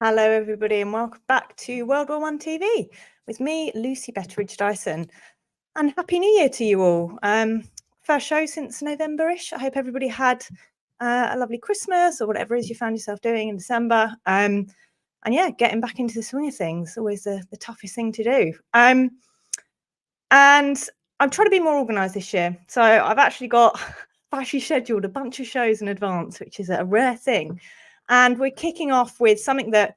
Hello, everybody, and welcome back to World War One TV with me, Lucy Betteridge Dyson. And Happy New Year to you all. First show since November-ish. I hope everybody had a lovely Christmas or whatever it is you found yourself doing in December. And yeah, getting back into the swing of things, always the toughest thing to do. And I'm trying to be more organised this year. So I've actually scheduled a bunch of shows in advance, which is a rare thing. And we're kicking off with something that,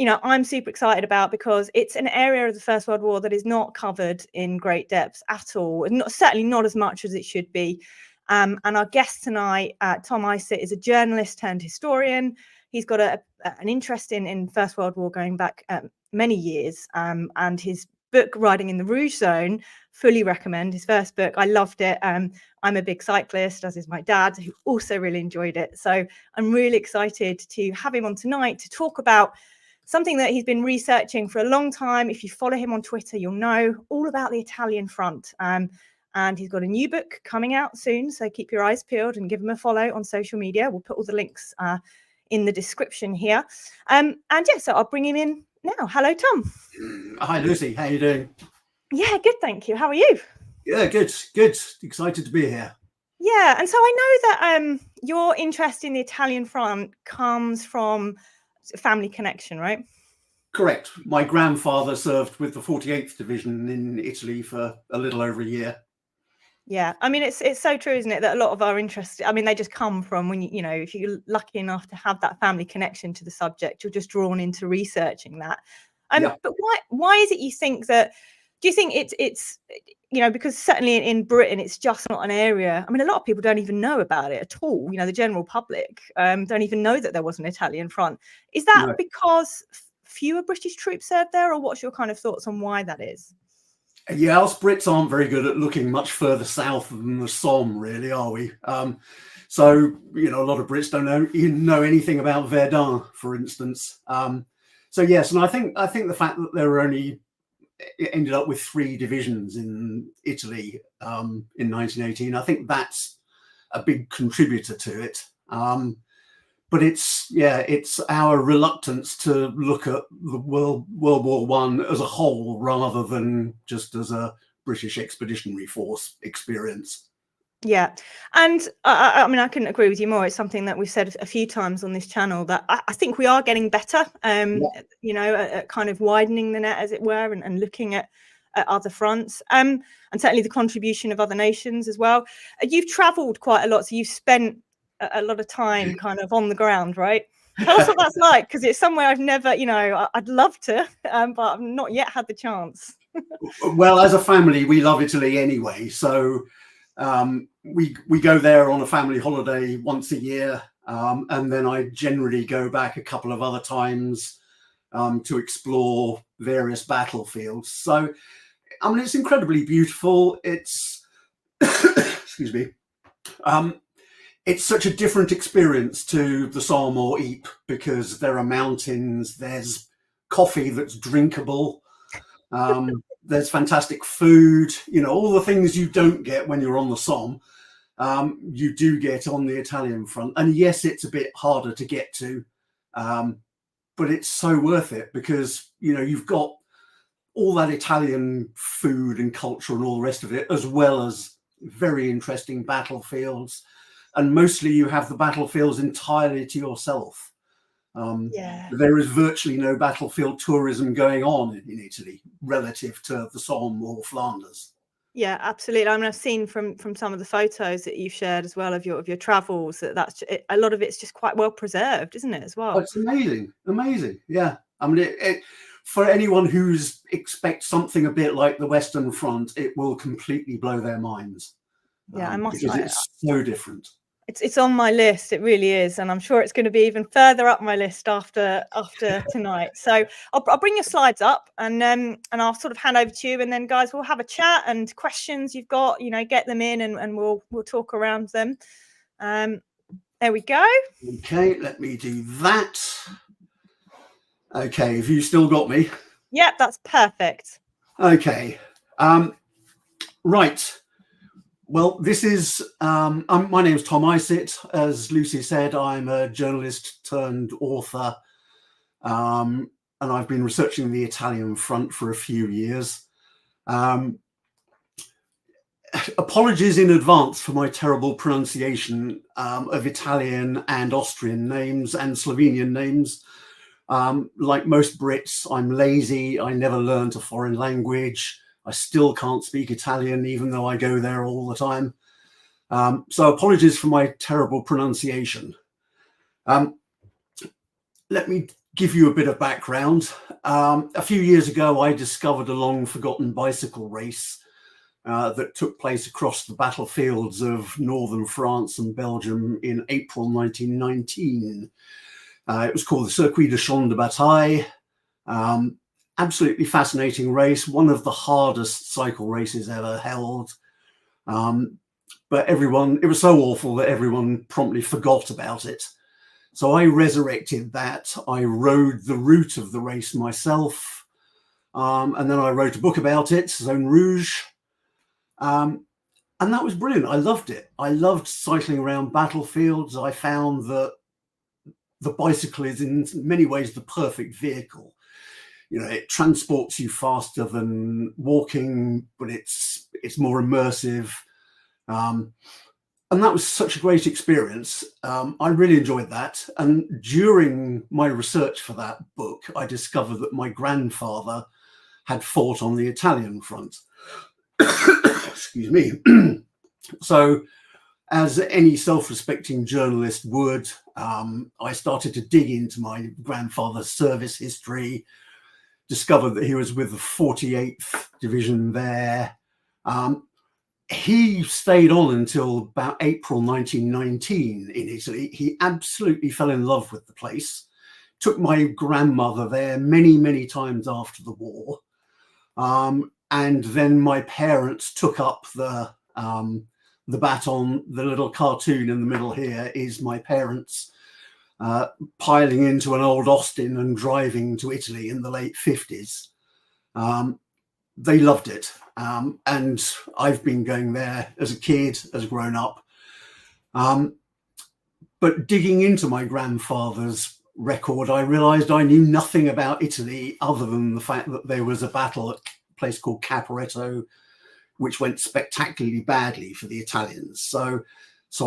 I'm super excited about because it's an area of the First World War that is not covered in great depth at all, and certainly not as much as it should be. And our guest tonight, Tom Isitt, is a journalist turned historian. He's got an interest in First World War going back many years, and his book, Riding in the Rouge Zone, fully recommend. His first book, I loved it. I'm a big cyclist, as is my dad, who also really enjoyed it. So I'm really excited to have him on tonight to talk about something that he's been researching for a long time. If you follow him on Twitter, you'll know all about the Italian front. And he's got a new book coming out soon, so keep your eyes peeled and give him a follow on social media. We'll put all the links in the description here. And yeah, so I'll bring him in now. Hello, Tom. Hi, Lucy. How are you doing? Yeah, good, thank you. How are you? Yeah, good. Excited to be here. Yeah, and so I know that your interest in the Italian front comes from family connection, right? Correct. My grandfather served with the 48th Division in Italy for a little over a year. Yeah, I mean, it's so true, isn't it, that a lot of our interests, I mean, they just come from when, if you're lucky enough to have that family connection to the subject, you're just drawn into researching that. Yeah. But why is it you think that, do you think it's because certainly in Britain, it's just not an area. I mean, a lot of people don't even know about it at all. The general public don't even know that there was an Italian front. Is that because fewer British troops served there, or what's your kind of thoughts on why that is? Yeah, us Brits aren't very good at looking much further south than the Somme, really, are we? So, a lot of Brits don't even know anything about Verdun, for instance. So yes, and I think the fact that there were ended up with 3 divisions in Italy in 1918, I think that's a big contributor to it. But it's our reluctance to look at the World War One as a whole rather than just as a British Expeditionary Force experience. Yeah, and I mean, I couldn't agree with you more. It's something that we've said a few times on this channel that I think we are getting better, at kind of widening the net, as it were, and looking at other fronts, and certainly the contribution of other nations as well. You've travelled quite a lot, so you've spent a lot of time kind of on the ground, right? Tell us what that's like, because it's somewhere I've never, I'd love to, but I've not yet had the chance. Well, as a family, we love Italy anyway, so we go there on a family holiday once a year, and then I generally go back a couple of other times to explore various battlefields. So, I mean, it's incredibly beautiful. It's excuse me. It's such a different experience to the Somme or Ypres because there are mountains, there's coffee that's drinkable, there's fantastic food, all the things you don't get when you're on the Somme, you do get on the Italian front. And yes, it's a bit harder to get to, but it's so worth it because, you've got all that Italian food and culture and all the rest of it, as well as very interesting battlefields. And mostly you have the battlefields entirely to yourself. There is virtually no battlefield tourism going on in Italy relative to the Somme or Flanders. Yeah, absolutely. I mean, I've seen from some of the photos that you've shared as well of your travels that's a lot of it's just quite well preserved, isn't it, as well? Oh, it's amazing. Yeah, I mean, for anyone who's expects something a bit like the Western Front, it will completely blow their minds. Yeah, I must because it's so different. It's on my list. It really is, and I'm sure it's going to be even further up my list after tonight. So I'll bring your slides up, and I'll sort of hand over to you, and then guys, we'll have a chat and questions you've got, get them in, and we'll talk around them. There we go. Okay, let me do that. Okay, have you still got me? Yep, that's perfect. Okay, right. Well, this is, my name is Tom Isitt. As Lucy said, I'm a journalist turned author. and I've been researching the Italian front for a few years. Apologies in advance for my terrible pronunciation of Italian and Austrian names and Slovenian names. Like most Brits, I'm lazy. I never learned a foreign language. I still can't speak Italian, even though I go there all the time. So apologies for my terrible pronunciation. Let me give you a bit of background. A few years ago, I discovered a long forgotten bicycle race that took place across the battlefields of northern France and Belgium in April 1919. It was called the Circuit de Champs de Bataille. Absolutely fascinating race, one of the hardest cycle races ever held. But it was so awful that everyone promptly forgot about it. So I resurrected that. I rode the route of the race myself. And then I wrote a book about it, Zone Rouge. And that was brilliant. I loved it. I loved cycling around battlefields. I found that the bicycle is in many ways the perfect vehicle. You know, it transports you faster than walking, but it's more immersive. And that was such a great experience. I really enjoyed that. And during my research for that book, I discovered that my grandfather had fought on the Italian front. Excuse me. So, as any self-respecting journalist would, I started to dig into my grandfather's service history, discovered that he was with the 48th Division there. He stayed on until about April 1919 in Italy. He absolutely fell in love with the place, took my grandmother there many, many times after the war. And then my parents took up the baton. The little cartoon in the middle here is my parents piling into an old Austin and driving to Italy in the late 50s. They loved it. And I've been going there as a kid, as a grown up. But digging into my grandfather's record, I realized I knew nothing about Italy other than the fact that there was a battle at a place called Caporetto, which went spectacularly badly for the Italians. So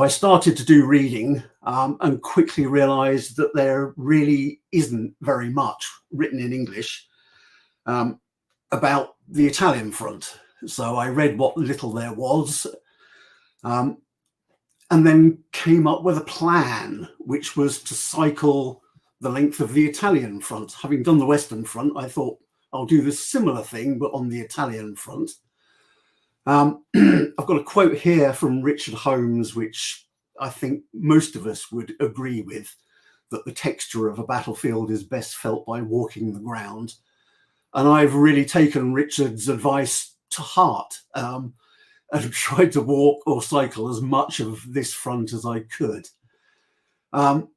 I started to do reading and quickly realized that there really isn't very much written in English about the Italian front. So I read what little there was and then came up with a plan, which was to cycle the length of the Italian front. Having done the Western front, I thought I'll do this similar thing, but on the Italian front. I've got a quote here from Richard Holmes, which I think most of us would agree with, that the texture of a battlefield is best felt by walking the ground. And I've really taken Richard's advice to heart and tried to walk or cycle as much of this front as I could. On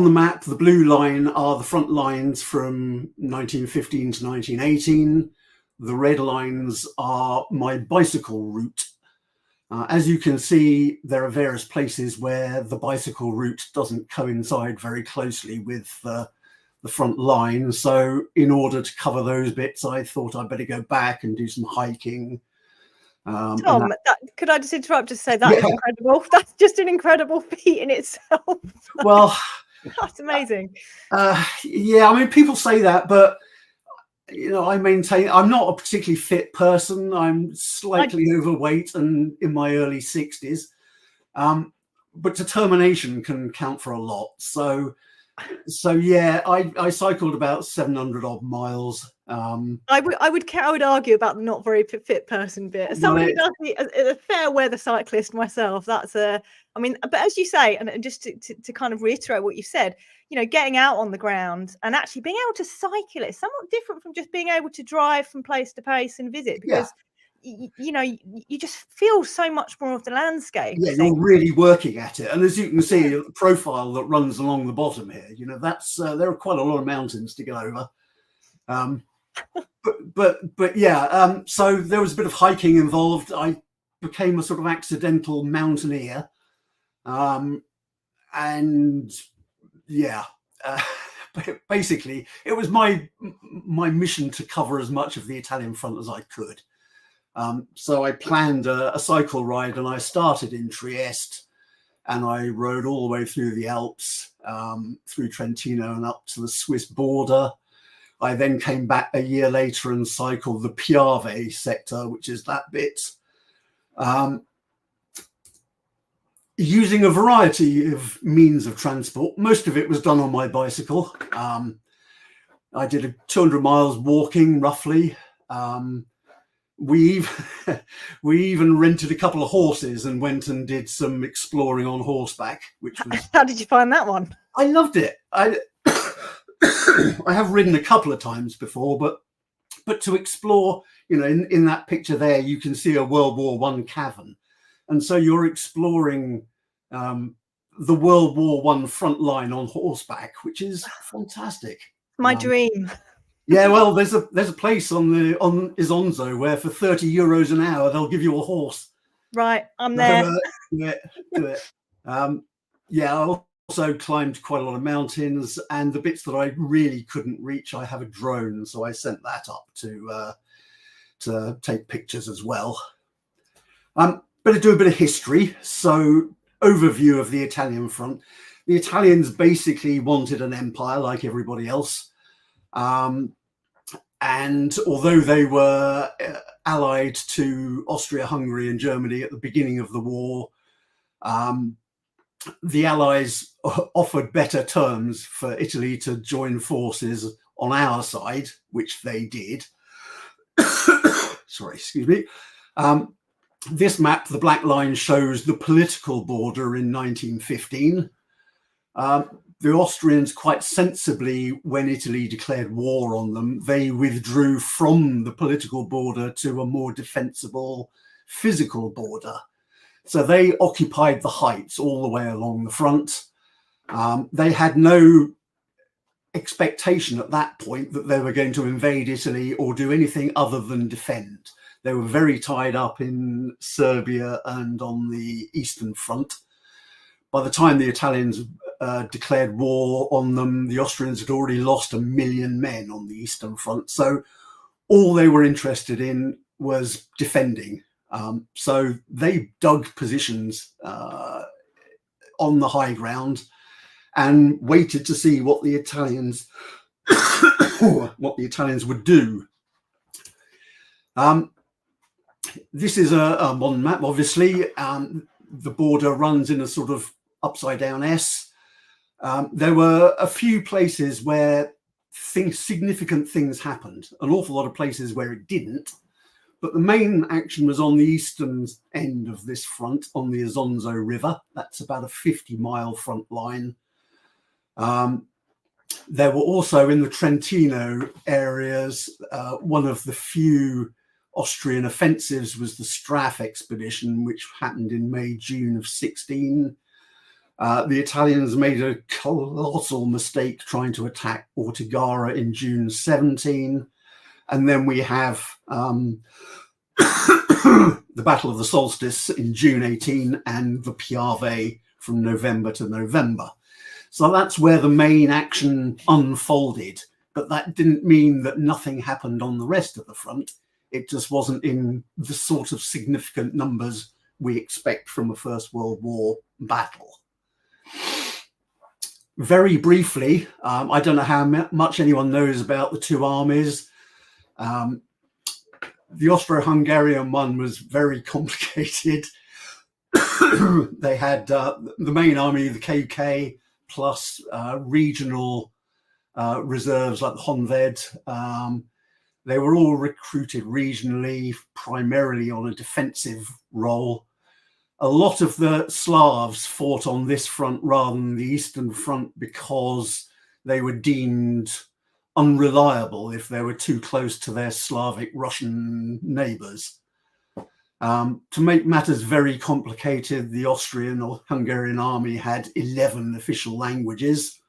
the map, the blue line are the front lines from 1915 to 1918. The red lines are my bicycle route. As you can see, there are various places where the bicycle route doesn't coincide very closely with the front line. So in order to cover those bits, I thought I'd better go back and do some hiking. Tom, could I just interrupt to say that is incredible? That's just an incredible feat in itself. Well, that's amazing. Yeah, I mean, people say that, but you know, I maintain I'm not a particularly fit person. I'm slightly overweight and in my early 60s. But determination can count for a lot. So yeah, I cycled about 700 odd miles. I would argue about the not very fit person bit. As somebody who does a fair weather cyclist myself, that's I mean, but as you say, and just to kind of reiterate what you said, you know, getting out on the ground and actually being able to cycle is somewhat different from just being able to drive from place to place and visit, because you know, you just feel so much more of the landscape. Yeah, you're really working at it. And as you can see, the profile that runs along the bottom here, you know, that's there are quite a lot of mountains to go over. But yeah, so there was a bit of hiking involved. I became a sort of accidental mountaineer. And yeah, basically, it was my mission to cover as much of the Italian front as I could. So I planned a cycle ride, and I started in Trieste, and I rode all the way through the Alps, through Trentino and up to the Swiss border. I then came back a year later and cycled the Piave sector, which is that bit, using a variety of means of transport. Most of it was done on my bicycle. I did 200 miles walking, roughly. We even rented a couple of horses and went and did some exploring on horseback, which was... How did you find that one? I loved it. I have ridden a couple of times before, but to explore, in that picture there, you can see a World War I cavern. And so you're exploring the World War I front line on horseback, which is fantastic. My dream. Yeah, well, there's a place on Isonzo where for 30 euros an hour they'll give you a horse. Right, I'm there. Do it. Yeah, I also climbed quite a lot of mountains, and the bits that I really couldn't reach, I have a drone, so I sent that up to take pictures as well. Better do a bit of history. So, overview of the Italian front. The Italians basically wanted an empire like everybody else. And although they were allied to Austria-Hungary and Germany at the beginning of the war, the Allies offered better terms for Italy to join forces on our side, which they did. Sorry, excuse me. This map, the black line, shows the political border in 1915. The Austrians, quite sensibly, when Italy declared war on them, they withdrew from the political border to a more defensible physical border. So they occupied the heights all the way along the front. They had no expectation at that point that they were going to invade Italy or do anything other than defend. They were very tied up in Serbia and on the Eastern Front. By the time the Italians declared war on them, the Austrians had already lost 1 million men on the Eastern Front. So all they were interested in was defending. So they dug positions on the high ground and waited to see what the Italians would do. This is a modern map, obviously. The border runs in a sort of upside down S. There were a few places where significant things happened, an awful lot of places where it didn't. But the main action was on the eastern end of this front, on the Isonzo River. That's about a 50-mile front line. There were also in the Trentino areas, one of the few Austrian offensives was the Strafe expedition, which happened in May, June of 16. The Italians made a colossal mistake trying to attack Ortigara in June 17. And then we have the Battle of the Solstice in June 18 and the Piave from November to November. So that's where the main action unfolded. But that didn't mean that nothing happened on the rest of the front. It just wasn't in the sort of significant numbers we expect from a First World War battle. Very briefly, I don't know how much anyone knows about the two armies. The Austro-Hungarian one was very complicated. They had the main army, the KK, plus regional reserves like the Honved. They were all recruited regionally, primarily on a defensive role. A lot of the Slavs fought on this front rather than the Eastern Front because they were deemed unreliable if they were too close to their Slavic Russian neighbors. To make matters very complicated, the Austrian or Hungarian army had 11 official languages.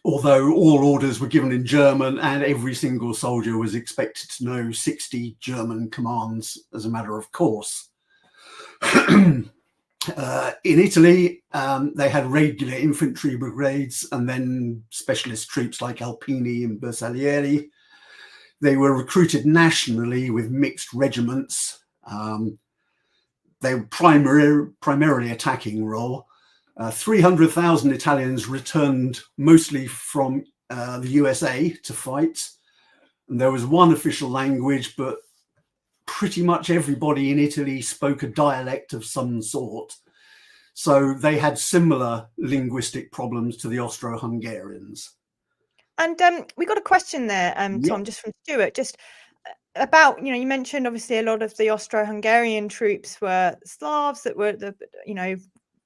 Although all orders were given in German and every single soldier was expected to know 60 German commands as a matter of course. In Italy, they had regular infantry brigades and then specialist troops like Alpini and Bersaglieri. They were recruited nationally with mixed regiments. They were primarily attacking role. 300,000 Italians returned mostly from the USA to fight. And there was one official language, but pretty much everybody in Italy spoke a dialect of some sort. So they had similar linguistic problems to the Austro-Hungarians. And we got a question there, Yep. Tom, just from Stuart, just about, you mentioned obviously a lot of the Austro-Hungarian troops were Slavs that were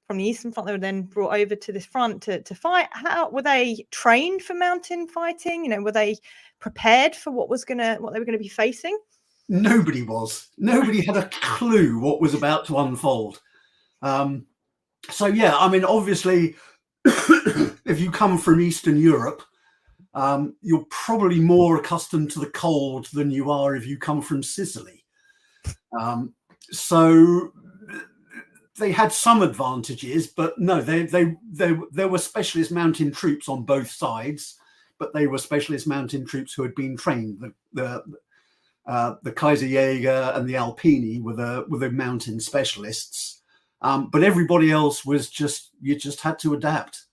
from the Eastern Front. They were then brought over to this front to fight. How were they trained for mountain fighting? Were they prepared for what they were gonna be facing? Nobody was. Nobody had a clue what was about to unfold. So yeah, I mean, obviously, if you come from Eastern Europe, you're probably more accustomed to the cold than you are if you come from Sicily. So they had some advantages, but no, there were specialist mountain troops on both sides, but they were specialist mountain troops who had been trained. The Kaiserjäger and the Alpini were the mountain specialists, but everybody else was you just had to adapt.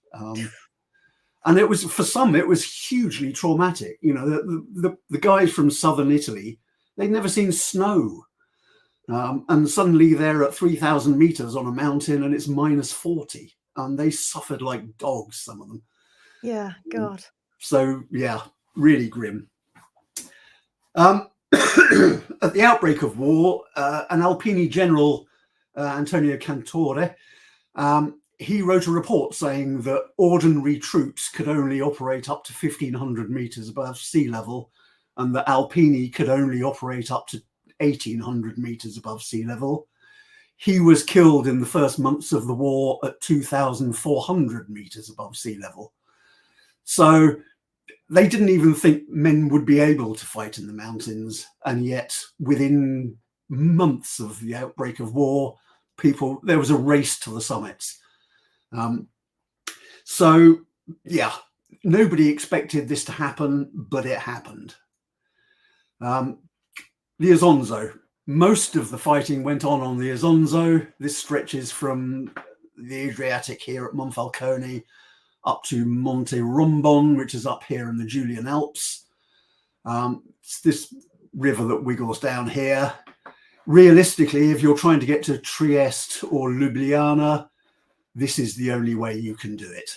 And it was, for some, it was hugely traumatic. The guys from southern Italy, they'd never seen snow. And suddenly they're at 3,000 meters on a mountain and it's -40. And they suffered like dogs, some of them. Yeah, God. So, yeah, really grim. At the outbreak of war, an Alpini general, Antonio Cantore, he wrote a report saying that ordinary troops could only operate up to 1,500 meters above sea level, and the Alpini could only operate up to 1,800 meters above sea level. He was killed in the first months of the war at 2,400 meters above sea level. So they didn't even think men would be able to fight in the mountains. And yet within months of the outbreak of war, there was a race to the summits. So yeah, nobody expected this to happen, but it happened. The Isonzo. Most of the fighting went on the Isonzo. This stretches from the Adriatic here at Monfalcone up to Monte Rombon, which is up here in the Julian Alps. It's this river that wiggles down here. Realistically, if you're trying to get to Trieste or Ljubljana, this is the only way you can do it.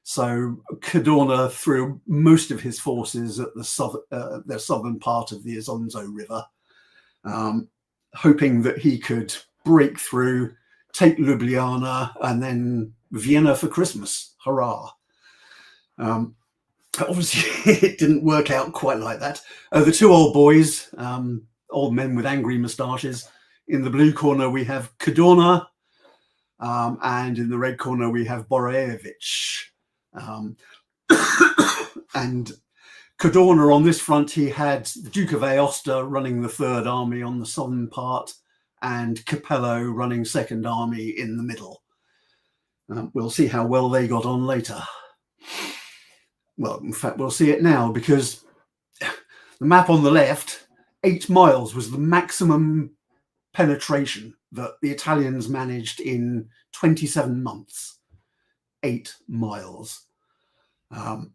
So Cadorna threw most of his forces at the southern part of the Isonzo River, hoping that he could break through, take Ljubljana, and then Vienna for Christmas. Hurrah. Obviously, it didn't work out quite like that. The two old boys, old men with angry moustaches. In the blue corner, we have Cadorna, and in the red corner, we have Borojevic. And Cadorna on this front, he had the Duke of Aosta running the Third Army on the southern part, and Capello running Second Army in the middle. We'll see how well they got on later. Well, in fact, we'll see it now, because the map on the left, 8 miles was the maximum penetration that the Italians managed in 27 months. 8 miles. I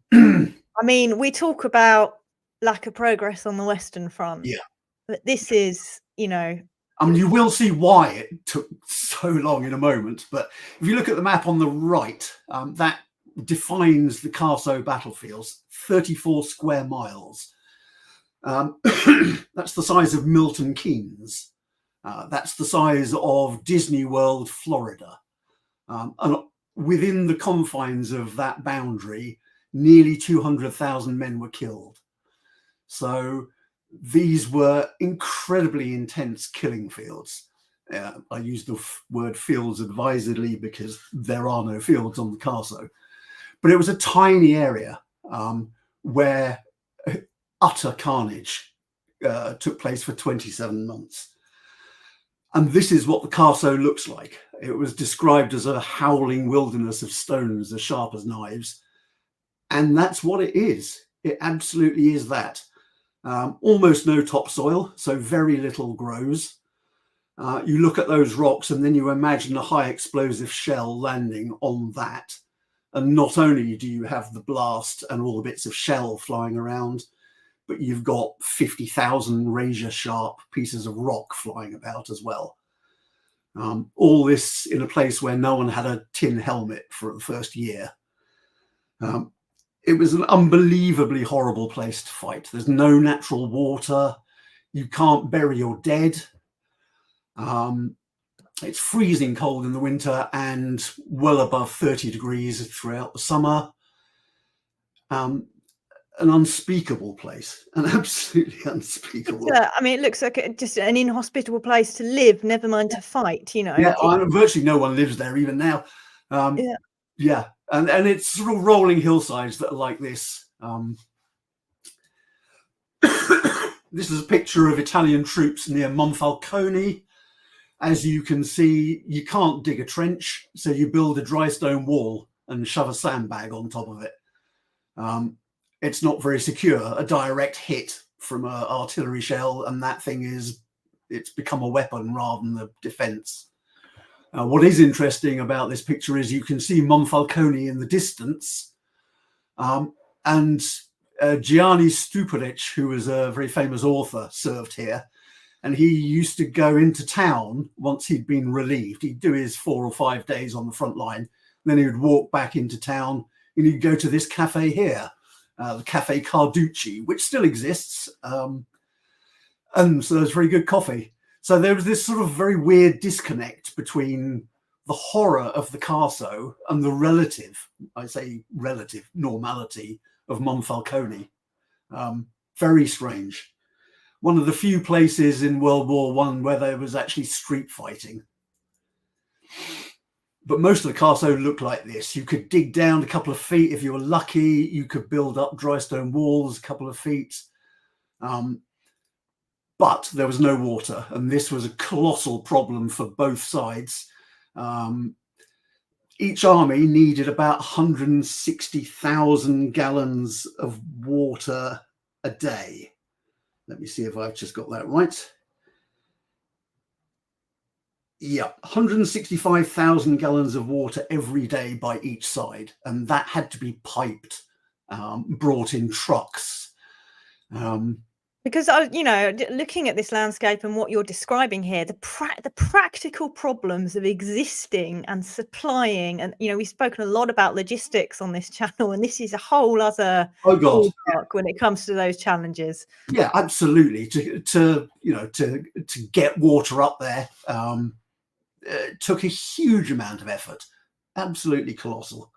mean, we talk about lack of progress on the Western Front. Yeah. But this is, I mean, you will see why it took so long in a moment. But if you look at the map on the right, that defines the Carso battlefields, 34 square miles. That's the size of Milton Keynes. That's the size of Disney World, Florida. And within the confines of that boundary, nearly 200,000 men were killed. So these were incredibly intense killing fields. I use the word fields advisedly because there are no fields on the Carso. But it was a tiny area where utter carnage took place for 27 months. And this is what the Carso looks like. It was described as a howling wilderness of stones as sharp as knives. And that's what it is. It absolutely is that. Almost no topsoil, so very little grows. You look at those rocks and then you imagine a high explosive shell landing on that. And not only do you have the blast and all the bits of shell flying around, but you've got 50,000 razor sharp pieces of rock flying about as well. All this in a place where no one had a tin helmet for the first year. It was an unbelievably horrible place to fight. There's no natural water. You can't bury your dead. It's freezing cold in the winter and well above 30 degrees throughout the summer. An unspeakable place, an absolutely unspeakable. I mean, it looks like just an inhospitable place to live, never mind to fight, you know. Yeah, virtually no one lives there even now. Yeah, and it's sort of rolling hillsides that are like this. This is a picture of Italian troops near Monfalcone. As you can see, you can't dig a trench, so you build a dry stone wall and shove a sandbag on top of it. It's not very secure. A direct hit from an artillery shell, and that thing it's become a weapon rather than a defense. What is interesting about this picture is you can see Monfalcone in the distance, and Gianni Stuparic, who was a very famous author, served here, and he used to go into town once he'd been relieved. He'd do his 4 or 5 days on the front line, then he would walk back into town, and he'd go to this cafe here, the Cafe Carducci, which still exists, and so there's very good coffee. So there was this sort of very weird disconnect between the horror of the Carso and the relative, I say relative, normality of Monfalcone. Very strange. One of the few places in World War I where there was actually street fighting. But most of the Carso looked like this. You could dig down a couple of feet if you were lucky. You could build up dry stone walls a couple of feet. But there was no water, and this was a colossal problem for both sides. Each army needed about 160,000 gallons of water a day. Let me see if I've just got that right. Yeah, 165,000 gallons of water every day by each side, and that had to be piped, brought in trucks. Because you know, looking at this landscape and what you're describing here, the practical problems of existing and supplying, and you know, we've spoken a lot about logistics on this channel, and this is a whole other ballpark when it comes to those challenges. Yeah, absolutely. To get water up there took a huge amount of effort. Absolutely colossal.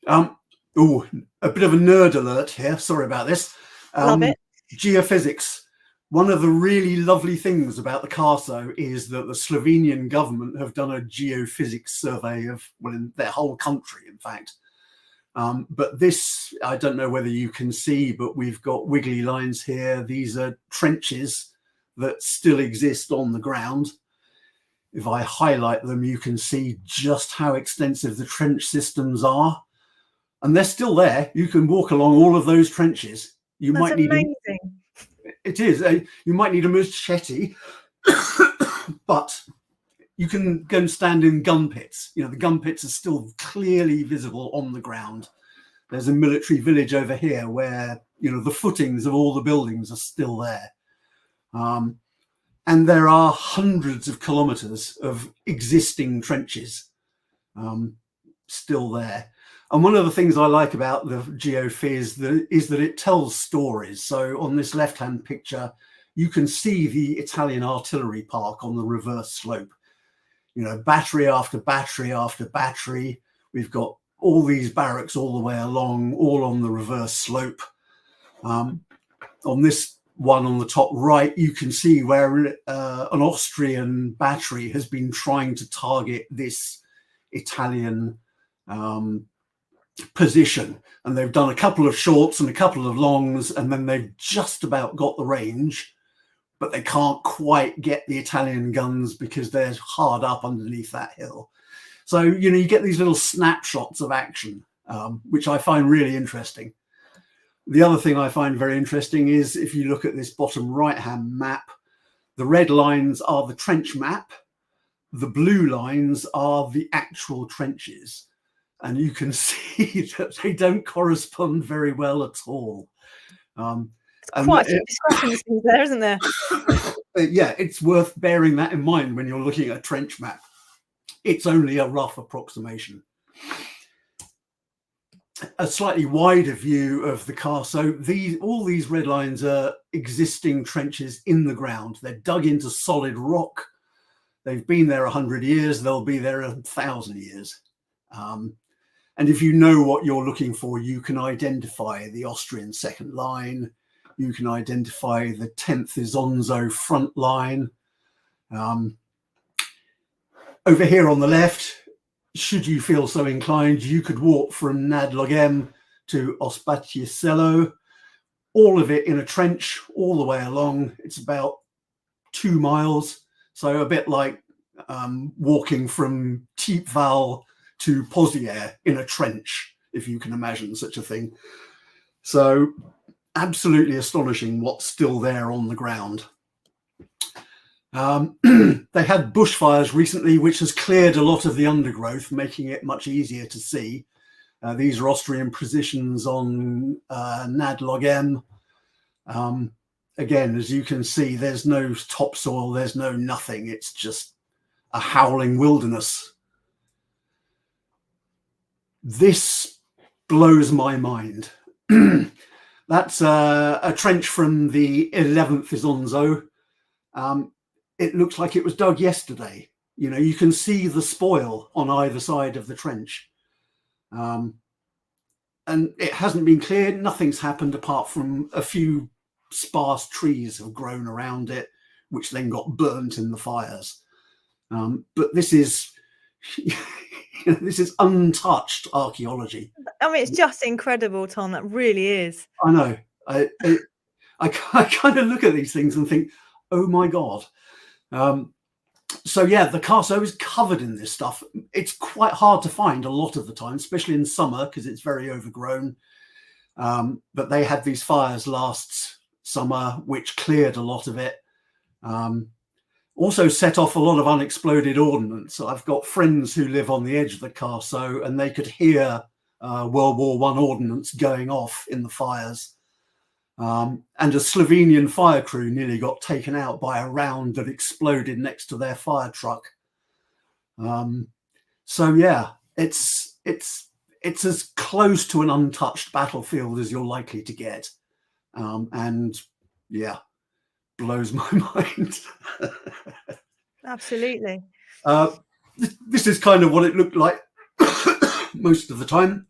A bit of a nerd alert here. Sorry about this. Love it. Geophysics. One of the really lovely things about the Carso is that the Slovenian government have done a geophysics survey of, well, in their whole country, in fact. But this, I don't know whether you can see, but we've got wiggly lines here. These are trenches that still exist on the ground. If I highlight them, you can see just how extensive the trench systems are. And they're still there. You can walk along all of those trenches. That's might need amazing. It is. You might need a machete, but you can go and stand in gun pits. You know, the gun pits are still clearly visible on the ground. There's a military village over here where, you know, the footings of all the buildings are still there. And there are hundreds of kilometers of existing trenches still there. And one of the things I like about the geophys is that it tells stories. So on this left-hand picture, you can see the Italian artillery park on the reverse slope. You know, battery after battery after battery. We've got all these barracks all the way along, all on the reverse slope. On this one on the top right, you can see where an Austrian battery has been trying to target this Italian position, and they've done a couple of shorts and a couple of longs, and then they've just about got the range, but they can't quite get the Italian guns because they're hard up underneath that hill. So, you get these little snapshots of action, which I find really interesting. The other thing I find very interesting is if you look at this bottom right-hand map, the red lines are the trench map. The blue lines are the actual trenches. And you can see that they don't correspond very well at all. Quite a few discrepancies there, isn't there? Yeah, it's worth bearing that in mind when you're looking at a trench map. It's only a rough approximation. A slightly wider view of the Carso, all these red lines are existing trenches in the ground. They're dug into solid rock. They've been there 100 years. They'll be there 1,000 years. And if you know what you're looking for, you can identify the Austrian second line. You can identify the 10th Isonzo front line. Over here on the left, should you feel so inclined, you could walk from Nad Logem to Ospaticello, all of it in a trench all the way along. It's about 2 miles. So a bit like walking from Thiepval to Pozières in a trench, if you can imagine such a thing. So absolutely astonishing what's still there on the ground. They had bushfires recently, which has cleared a lot of the undergrowth, making it much easier to see. These are Austrian positions on Nad Logem. Again, as you can see, there's no topsoil, there's no nothing. It's just a howling wilderness. This blows my mind. That's a trench from the 11th Isonzo. It looks like it was dug yesterday. You can see the spoil on either side of the trench. And it hasn't been cleared. Nothing's happened apart from a few sparse trees have grown around it, which then got burnt in the fires. But this is this is untouched archaeology. I mean, it's just incredible, Tom. That really is. I know. I kind of look at these things and think, oh my God. So yeah, the Carso is covered in this stuff. It's quite hard to find a lot of the time, especially in summer, because it's very overgrown. But they had these fires last summer, which cleared a lot of it. Also set off a lot of unexploded ordnance. I've got friends who live on the edge of the Carso, and they could hear World War I ordnance going off in the fires. And a Slovenian fire crew nearly got taken out by a round that exploded next to their fire truck. So yeah, it's as close to an untouched battlefield as you're likely to get. And yeah, blows my mind. Absolutely. This is kind of what it looked like most of the time.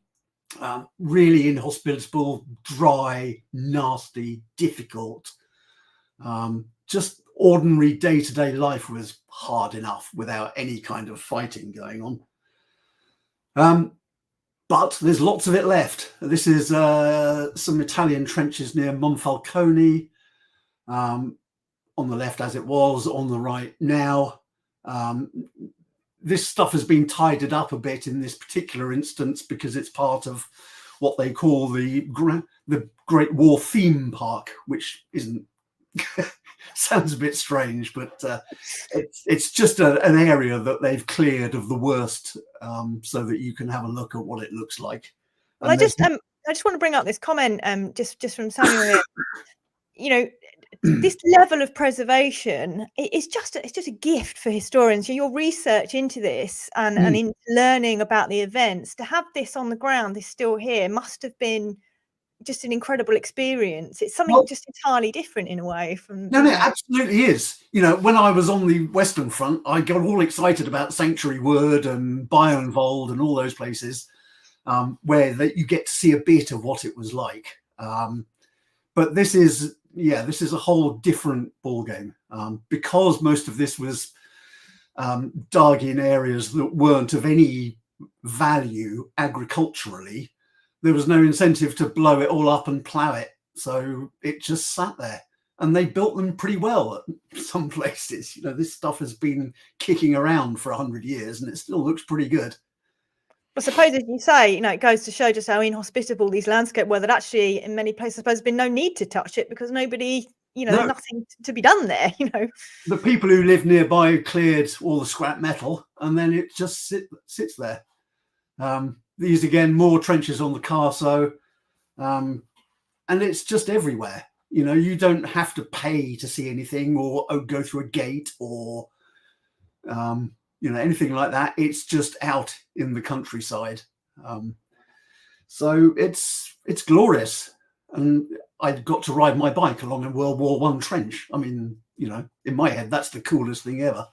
Really inhospitable, dry, nasty, difficult. Just ordinary day-to-day life was hard enough without any kind of fighting going on. But there's lots of it left. This is some Italian trenches near Monfalcone. On the left as it was, on the right now. This stuff has been tidied up a bit in this particular instance because it's part of what they call the Great War Theme Park, which isn't sounds a bit strange, but it's just an area that they've cleared of the worst, so that you can have a look at what it looks like. Well, I just want to bring up this comment just from Samuel here. This level of preservation, it's just a gift for historians. Your research into this and in learning about the events, to have this on the ground, this still here, must have been just an incredible experience. It's something just entirely different in a way from. No, it absolutely is. When I was on the Western Front, I got all excited about Sanctuary Wood and Bayernwald and all those places, where you get to see a bit of what it was like. But this is a whole different ballgame, because most of this was dug in areas that weren't of any value agriculturally. There was no incentive to blow it all up and plough it, so it just sat there. and they built them pretty well at some places. You know, this stuff has been kicking around for 100 years and it still looks pretty good. I suppose, as you say, you know, it goes to show just how inhospitable these landscapes were, that actually in many places, I suppose, there's been no need to touch it because nobody, you know, there's nothing to be done there, you know. The people who live nearby cleared all the scrap metal and then it just sits there. These, again, more trenches on the Carso, and it's just everywhere. You know, you don't have to pay to see anything or go through a gate or you know, anything like that. It's just out in the countryside. So it's glorious. And I got to ride my bike along a World War I trench. I mean, you know, in my head, that's the coolest thing ever.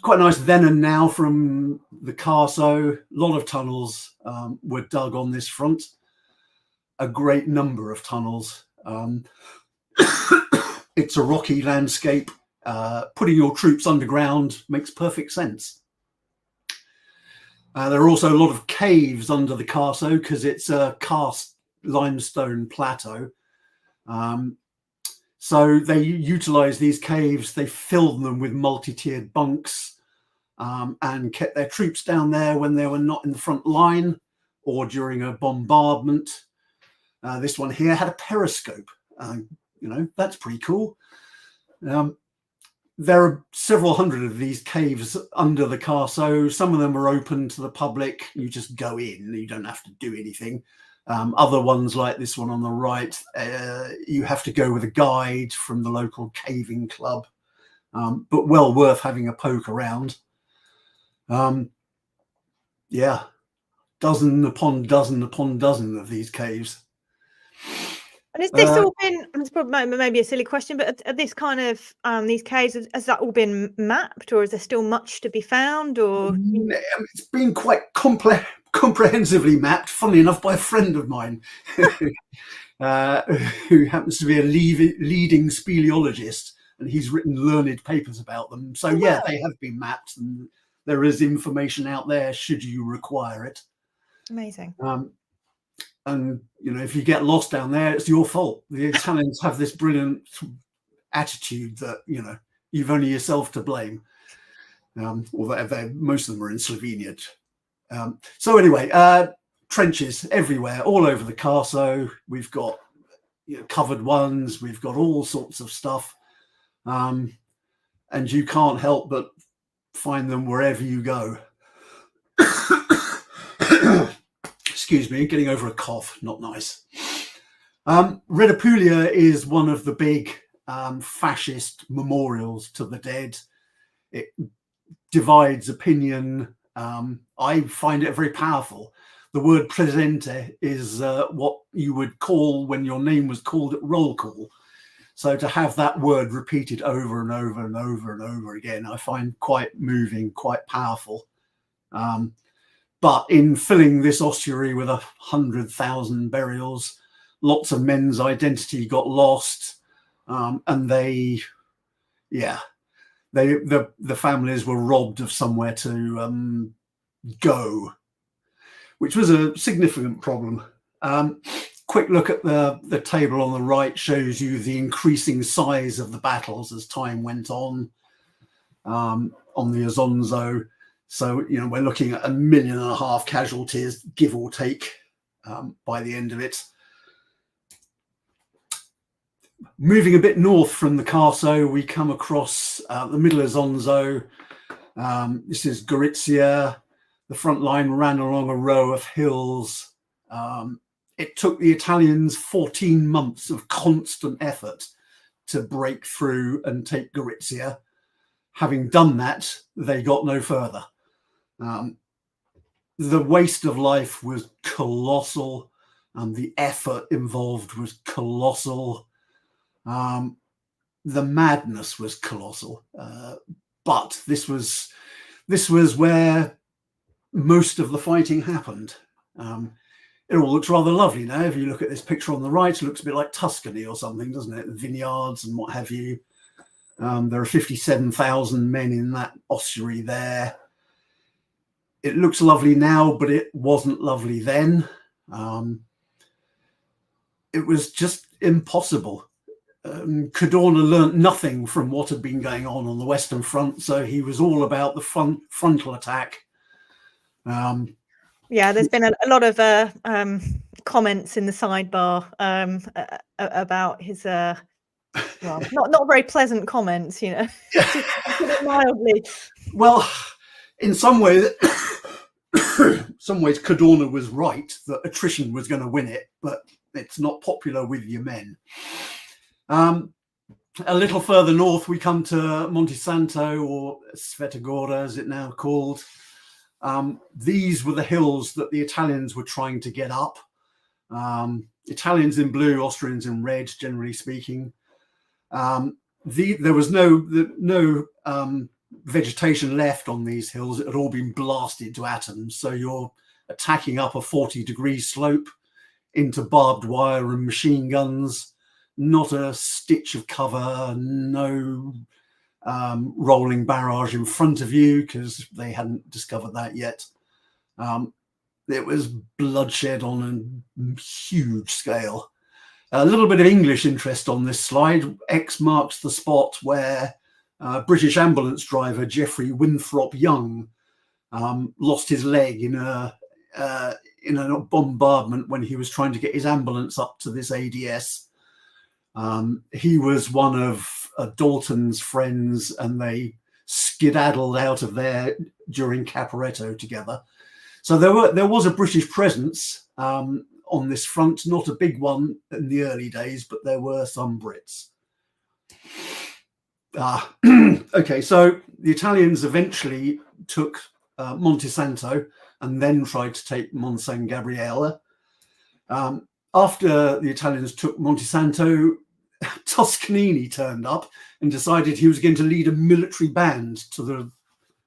Quite nice then and now from the Carso. A lot of tunnels were dug on this front. A great number of tunnels. It's a rocky landscape. Putting your troops underground makes perfect sense. There are also a lot of caves under the Carso because it's a cast limestone plateau. So they utilize these caves, they filled them with multi-tiered bunks and kept their troops down there when they were not in the front line or during a bombardment. This one here had a periscope. You know, that's pretty cool. There are several hundred of these caves under the Carso. Some of them are open to the public. You just go in, you don't have to do anything. Other ones, like this one on the right, you have to go with a guide from the local caving club, but well worth having a poke around. Yeah, dozen upon dozen upon dozen of these caves. And has this all been, it's probably maybe a silly question, but are this kind of, these caves, has that all been mapped, or is there still much to be found? Or it's been quite comprehensively mapped, funnily enough, by a friend of mine who happens to be a leading speleologist, and he's written learned papers about them. So yeah, they have been mapped, and there is information out there should you require it. Amazing. And, you know, if you get lost down there, it's your fault. The Italians have this brilliant attitude that, you know, you've only yourself to blame. Or most of them are in Slovenia. So anyway, trenches everywhere, all over the Carso. We've got, you know, covered ones. We've got all sorts of stuff. And you can't help but find them wherever you go. Excuse me, getting over a cough, not nice. Redapulia is one of the big fascist memorials to the dead. It divides opinion. I find it very powerful. The word presente is what you would call when your name was called at roll call. So to have that word repeated over and over and over and over again, I find quite moving, quite powerful. But in filling this ossuary with 100,000 burials, lots of men's identity got lost, and the families were robbed of somewhere to go, which was a significant problem. Quick look at the table on the right shows you the increasing size of the battles as time went on the Isonzo. So, you know, we're looking at 1.5 million casualties, give or take, by the end of it. Moving a bit north from the Carso, we come across the middle Isonzo. This is Gorizia. The front line ran along a row of hills. It took the Italians 14 months of constant effort to break through and take Gorizia. Having done that, they got no further. The waste of life was colossal, and the effort involved was colossal. The madness was colossal, but this was where most of the fighting happened. It all looks rather lovely now. If you look at this picture on the right, it looks a bit like Tuscany or something, doesn't it? Vineyards and what have you. There are 57,000 men in that ossuary there. It looks lovely now, but it wasn't lovely then. it was just impossible. Cadorna learnt nothing from what had been going on the Western Front, so he was all about the frontal attack. Yeah, there's been a lot of comments in the sidebar about his well, not very pleasant comments, you know, to put it mildly. Well, in some ways, Cadorna was right that attrition was going to win it, but it's not popular with your men. A little further north, we come to Monte Santo, or Svetogora, as it now called. These were the hills that the Italians were trying to get up. Italians in blue, Austrians in red, generally speaking. There was no vegetation left on these hills. It had all been blasted to atoms. So you're attacking up a 40-degree slope into barbed wire and machine guns. Not a stitch of cover, no rolling barrage in front of you, because they hadn't discovered that yet. It was bloodshed on a huge scale. A little bit of English interest on this slide. X marks the spot where British ambulance driver Geoffrey Winthrop Young lost his leg in a bombardment when he was trying to get his ambulance up to this ADS. He was one of Dalton's friends, and they skedaddled out of there during Caporetto together. So there was a British presence on this front, not a big one in the early days, but there were some Brits. Okay, so the Italians eventually took Monte Santo and then tried to take Mont San Gabriele. After the Italians took Monte Santo, Toscanini turned up and decided he was going to lead a military band to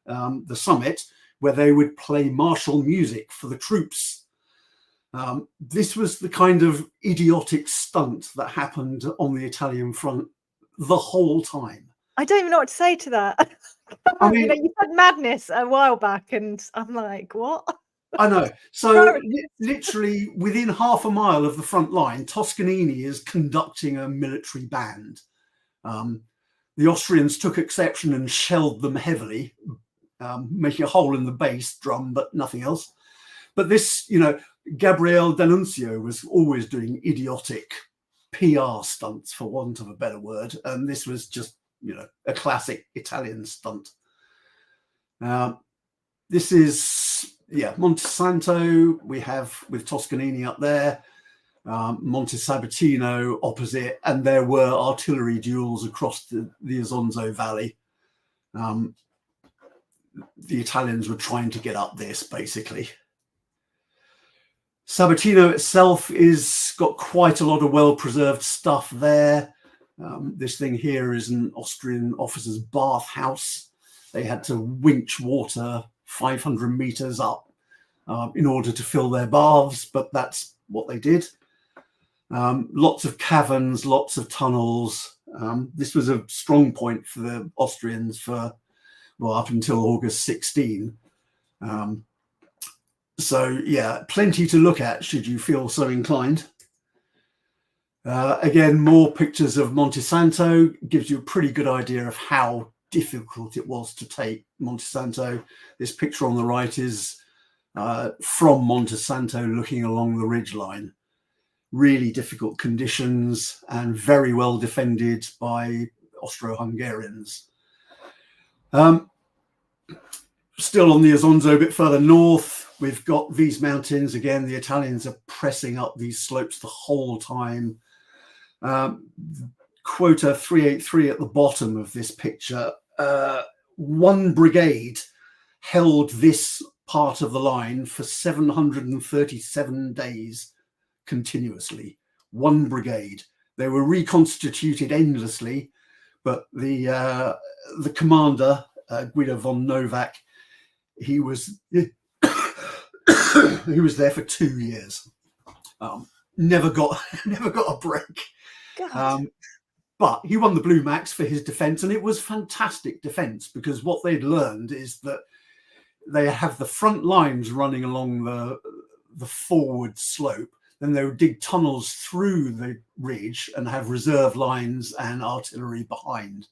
the summit, where they would play martial music for the troops. This was the kind of idiotic stunt that happened on the Italian front the whole time. I don't even know what to say to that. I mean, you said madness a while back, and I'm like, what? I know. So literally within half a mile of the front line, Toscanini is conducting a military band. The Austrians took exception and shelled them heavily, making a hole in the bass drum, but nothing else. But this, Gabriele D'Annunzio was always doing idiotic PR stunts, for want of a better word. And this was just, a classic Italian stunt. This is, Monte Santo, we have with Toscanini up there, Monte Sabatino opposite, and there were artillery duels across the Isonzo Valley. The Italians were trying to get up this, basically. Sabatino itself is got quite a lot of well-preserved stuff there. This thing here is an Austrian officer's bathhouse. They had to winch water 500 meters up in order to fill their baths, but that's what they did. Lots of caverns, lots of tunnels. This was a strong point for the Austrians for, up until August 16. So, plenty to look at should you feel so inclined. Again, more pictures of Monte Santo gives you a pretty good idea of how difficult it was to take Monte Santo. This picture on the right is from Monte Santo looking along the ridgeline. Really difficult conditions and very well defended by Austro-Hungarians. Still on the Isonzo, a bit further north, we've got these mountains. Again, the Italians are pressing up these slopes the whole time. Quota 383 at the bottom of this picture. One brigade held this part of the line for 737 days continuously. One brigade. They were reconstituted endlessly, but the commander, Guido von Novak, he was there for 2 years. Never got a break. But he won the Blue Max for his defense, and it was fantastic defense, because what they'd learned is that they have the front lines running along the forward slope. then they would dig tunnels through the ridge and have reserve lines and artillery behind.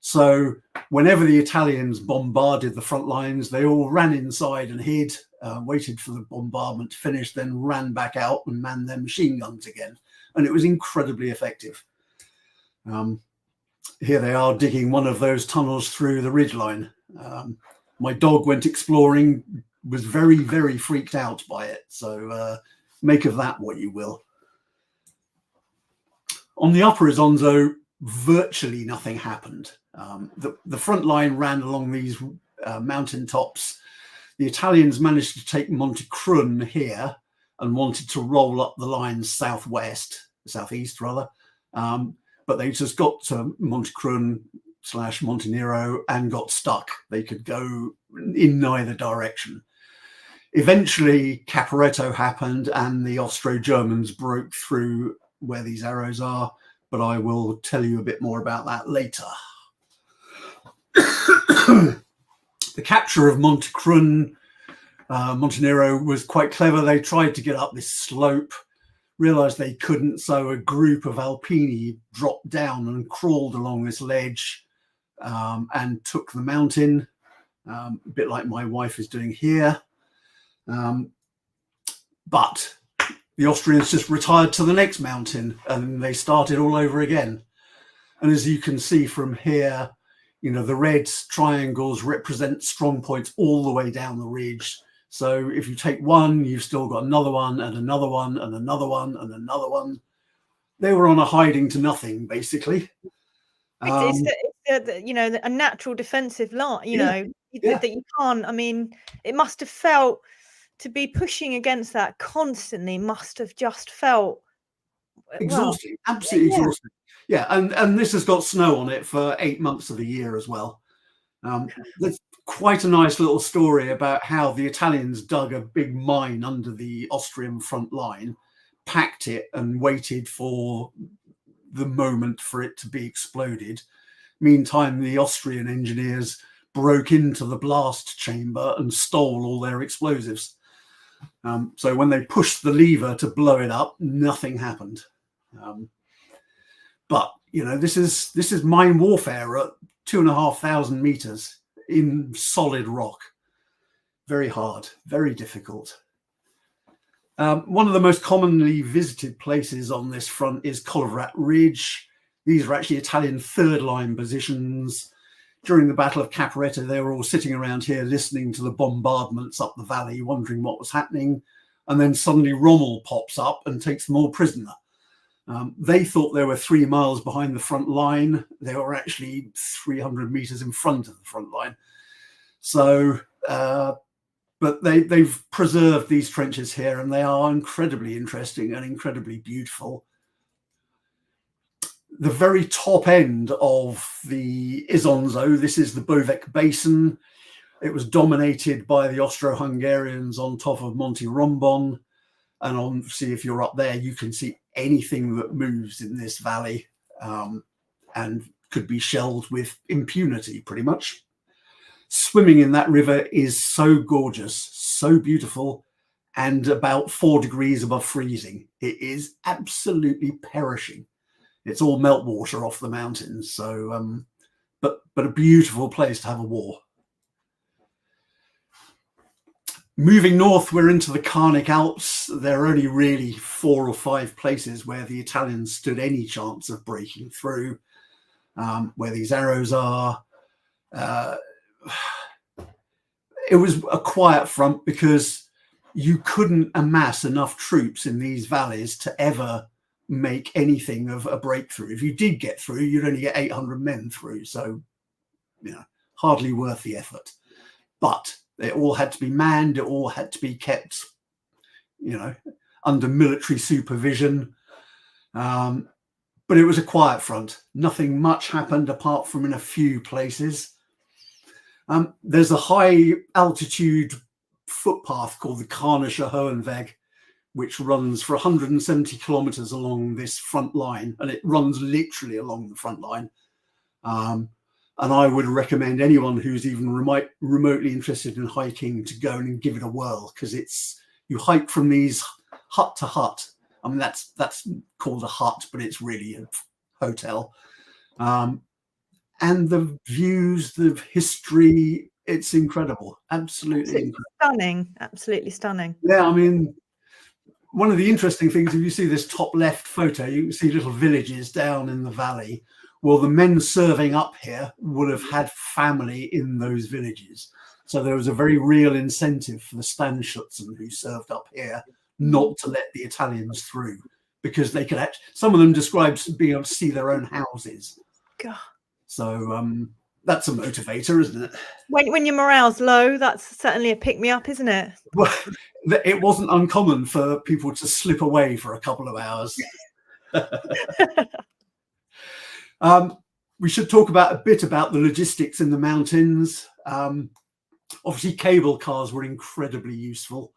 So whenever the Italians bombarded the front lines, they all ran inside and hid, waited for the bombardment to finish, then ran back out and manned their machine guns again. And it was incredibly effective. Here they are digging one of those tunnels through the ridgeline. My dog went exploring, was very, very freaked out by it. So make of that what you will. On the upper Isonzo, virtually nothing happened. The front line ran along these mountain tops. The Italians managed to take Monte Crun here and wanted to roll up the lines southeast rather. But they just got to Monte Crun / Monte Nero and got stuck. They could go in neither direction. Eventually, Caporetto happened and the Austro-Germans broke through where these arrows are, but I will tell you a bit more about that later. The capture of Monte Crun, Monte Nero was quite clever. They tried to get up this slope, realized they couldn't, so a group of Alpini dropped down and crawled along this ledge and took the mountain, a bit like my wife is doing here. But the Austrians just retired to the next mountain and they started all over again. And as you can see from here, you know, the red triangles represent strong points all the way down the ridge. So if you take one, you've still got another one and another one and another one and another one. They were on a hiding to nothing, basically. It's you know, a natural defensive line, you know, that you can't, I mean, it must have felt, to be pushing against that constantly must have just felt exhausting, absolutely exhausting. Yeah, and this has got snow on it for 8 months of the year as well. There's quite a nice little story about how the Italians dug a big mine under the Austrian front line, packed it and waited for the moment for it to be exploded. Meantime, the Austrian engineers broke into the blast chamber and stole all their explosives. So when they pushed the lever to blow it up, nothing happened. But you know, this is mine warfare at 2,500 meters in solid rock. Very hard, very difficult. One of the most commonly visited places on this front is Colivrat Ridge. These are actually Italian third line positions. During the Battle of Caporetto, they were all sitting around here listening to the bombardments up the valley, wondering what was happening. And then suddenly Rommel pops up and takes them all prisoner. They thought they were 3 miles behind the front line. They were actually 300 meters in front of the front line. So, but they've preserved these trenches here and they are incredibly interesting and incredibly beautiful. The very top end of the Isonzo, this is the Bovec Basin. It was dominated by the Austro-Hungarians on top of Monte Rombon. And obviously, if you're up there, you can see anything that moves in this valley and could be shelled with impunity, pretty much. Swimming in that river is so gorgeous, so beautiful, and about 4 degrees above freezing. It is absolutely perishing. It's all meltwater off the mountains. So, but a beautiful place to have a war. Moving north, we're into the Carnic Alps. There are only really 4 or 5 places where the Italians stood any chance of breaking through, where these arrows are. It was a quiet front because you couldn't amass enough troops in these valleys to ever make anything of a breakthrough. If you did get through, you'd only get 800 men through. So, you know, hardly worth the effort. But it all had to be manned. It all had to be kept, you know, under military supervision. But it was a quiet front. Nothing much happened apart from in a few places. There's a high altitude footpath called the Karnischer Hohenweg, which runs for 170 kilometers along this front line, and it runs literally along the front line. And I would recommend anyone who's even remotely interested in hiking to go and give it a whirl, because you hike from these hut to hut. I mean, that's called a hut, but it's really a hotel. And the views, the history, it's incredible. Absolutely incredible. Stunning. Absolutely stunning. Yeah, I mean, one of the interesting things, if you see this top left photo, you can see little villages down in the valley. Well, the men serving up here would have had family in those villages. So there was a very real incentive for the Stanschützen who served up here not to let the Italians through, because they could actually, some of them described being able to see their own houses. God. So that's a motivator, isn't it? When your morale's low, that's certainly a pick-me-up, isn't it? Well, it wasn't uncommon for people to slip away for a couple of hours. We should talk a bit about the logistics in the mountains. Obviously, cable cars were incredibly useful.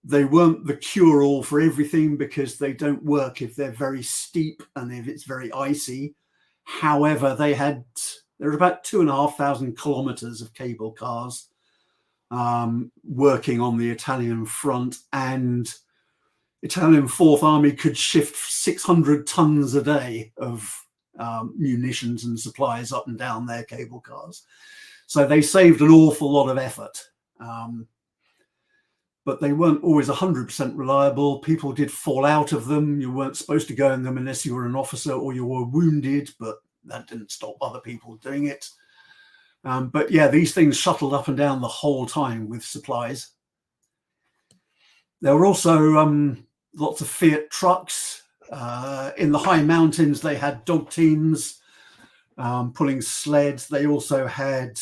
They weren't the cure-all for everything, because they don't work if they're very steep and if it's very icy. However, there are about 2,500 kilometers of cable cars working on the Italian front, and Italian Fourth Army could shift 600 tons a day of munitions and supplies up and down their cable cars. So they saved an awful lot of effort. But they weren't always 100% reliable. People did fall out of them. You weren't supposed to go in them unless you were an officer or you were wounded, but that didn't stop other people doing it. But yeah, these things shuttled up and down the whole time with supplies. There were also lots of Fiat trucks. In the high mountains, they had dog teams pulling sleds. They also had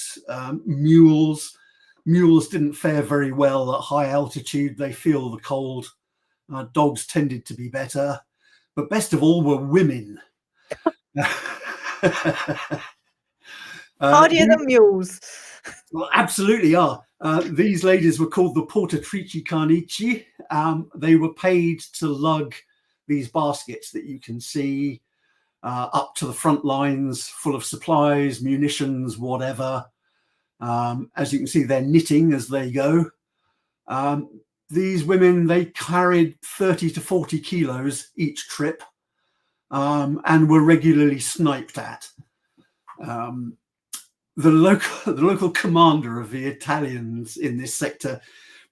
mules. Mules didn't fare very well at high altitude. They feel the cold. Dogs tended to be better. But best of all were women. Hardier than mules. Well, absolutely are. These ladies were called the portatrici carnici. They were paid to lug these baskets that you can see up to the front lines, full of supplies, munitions, whatever. As you can see, they're knitting as they go. These women, they carried 30 to 40 kilos each trip, and were regularly sniped at. The local commander of the Italians in this sector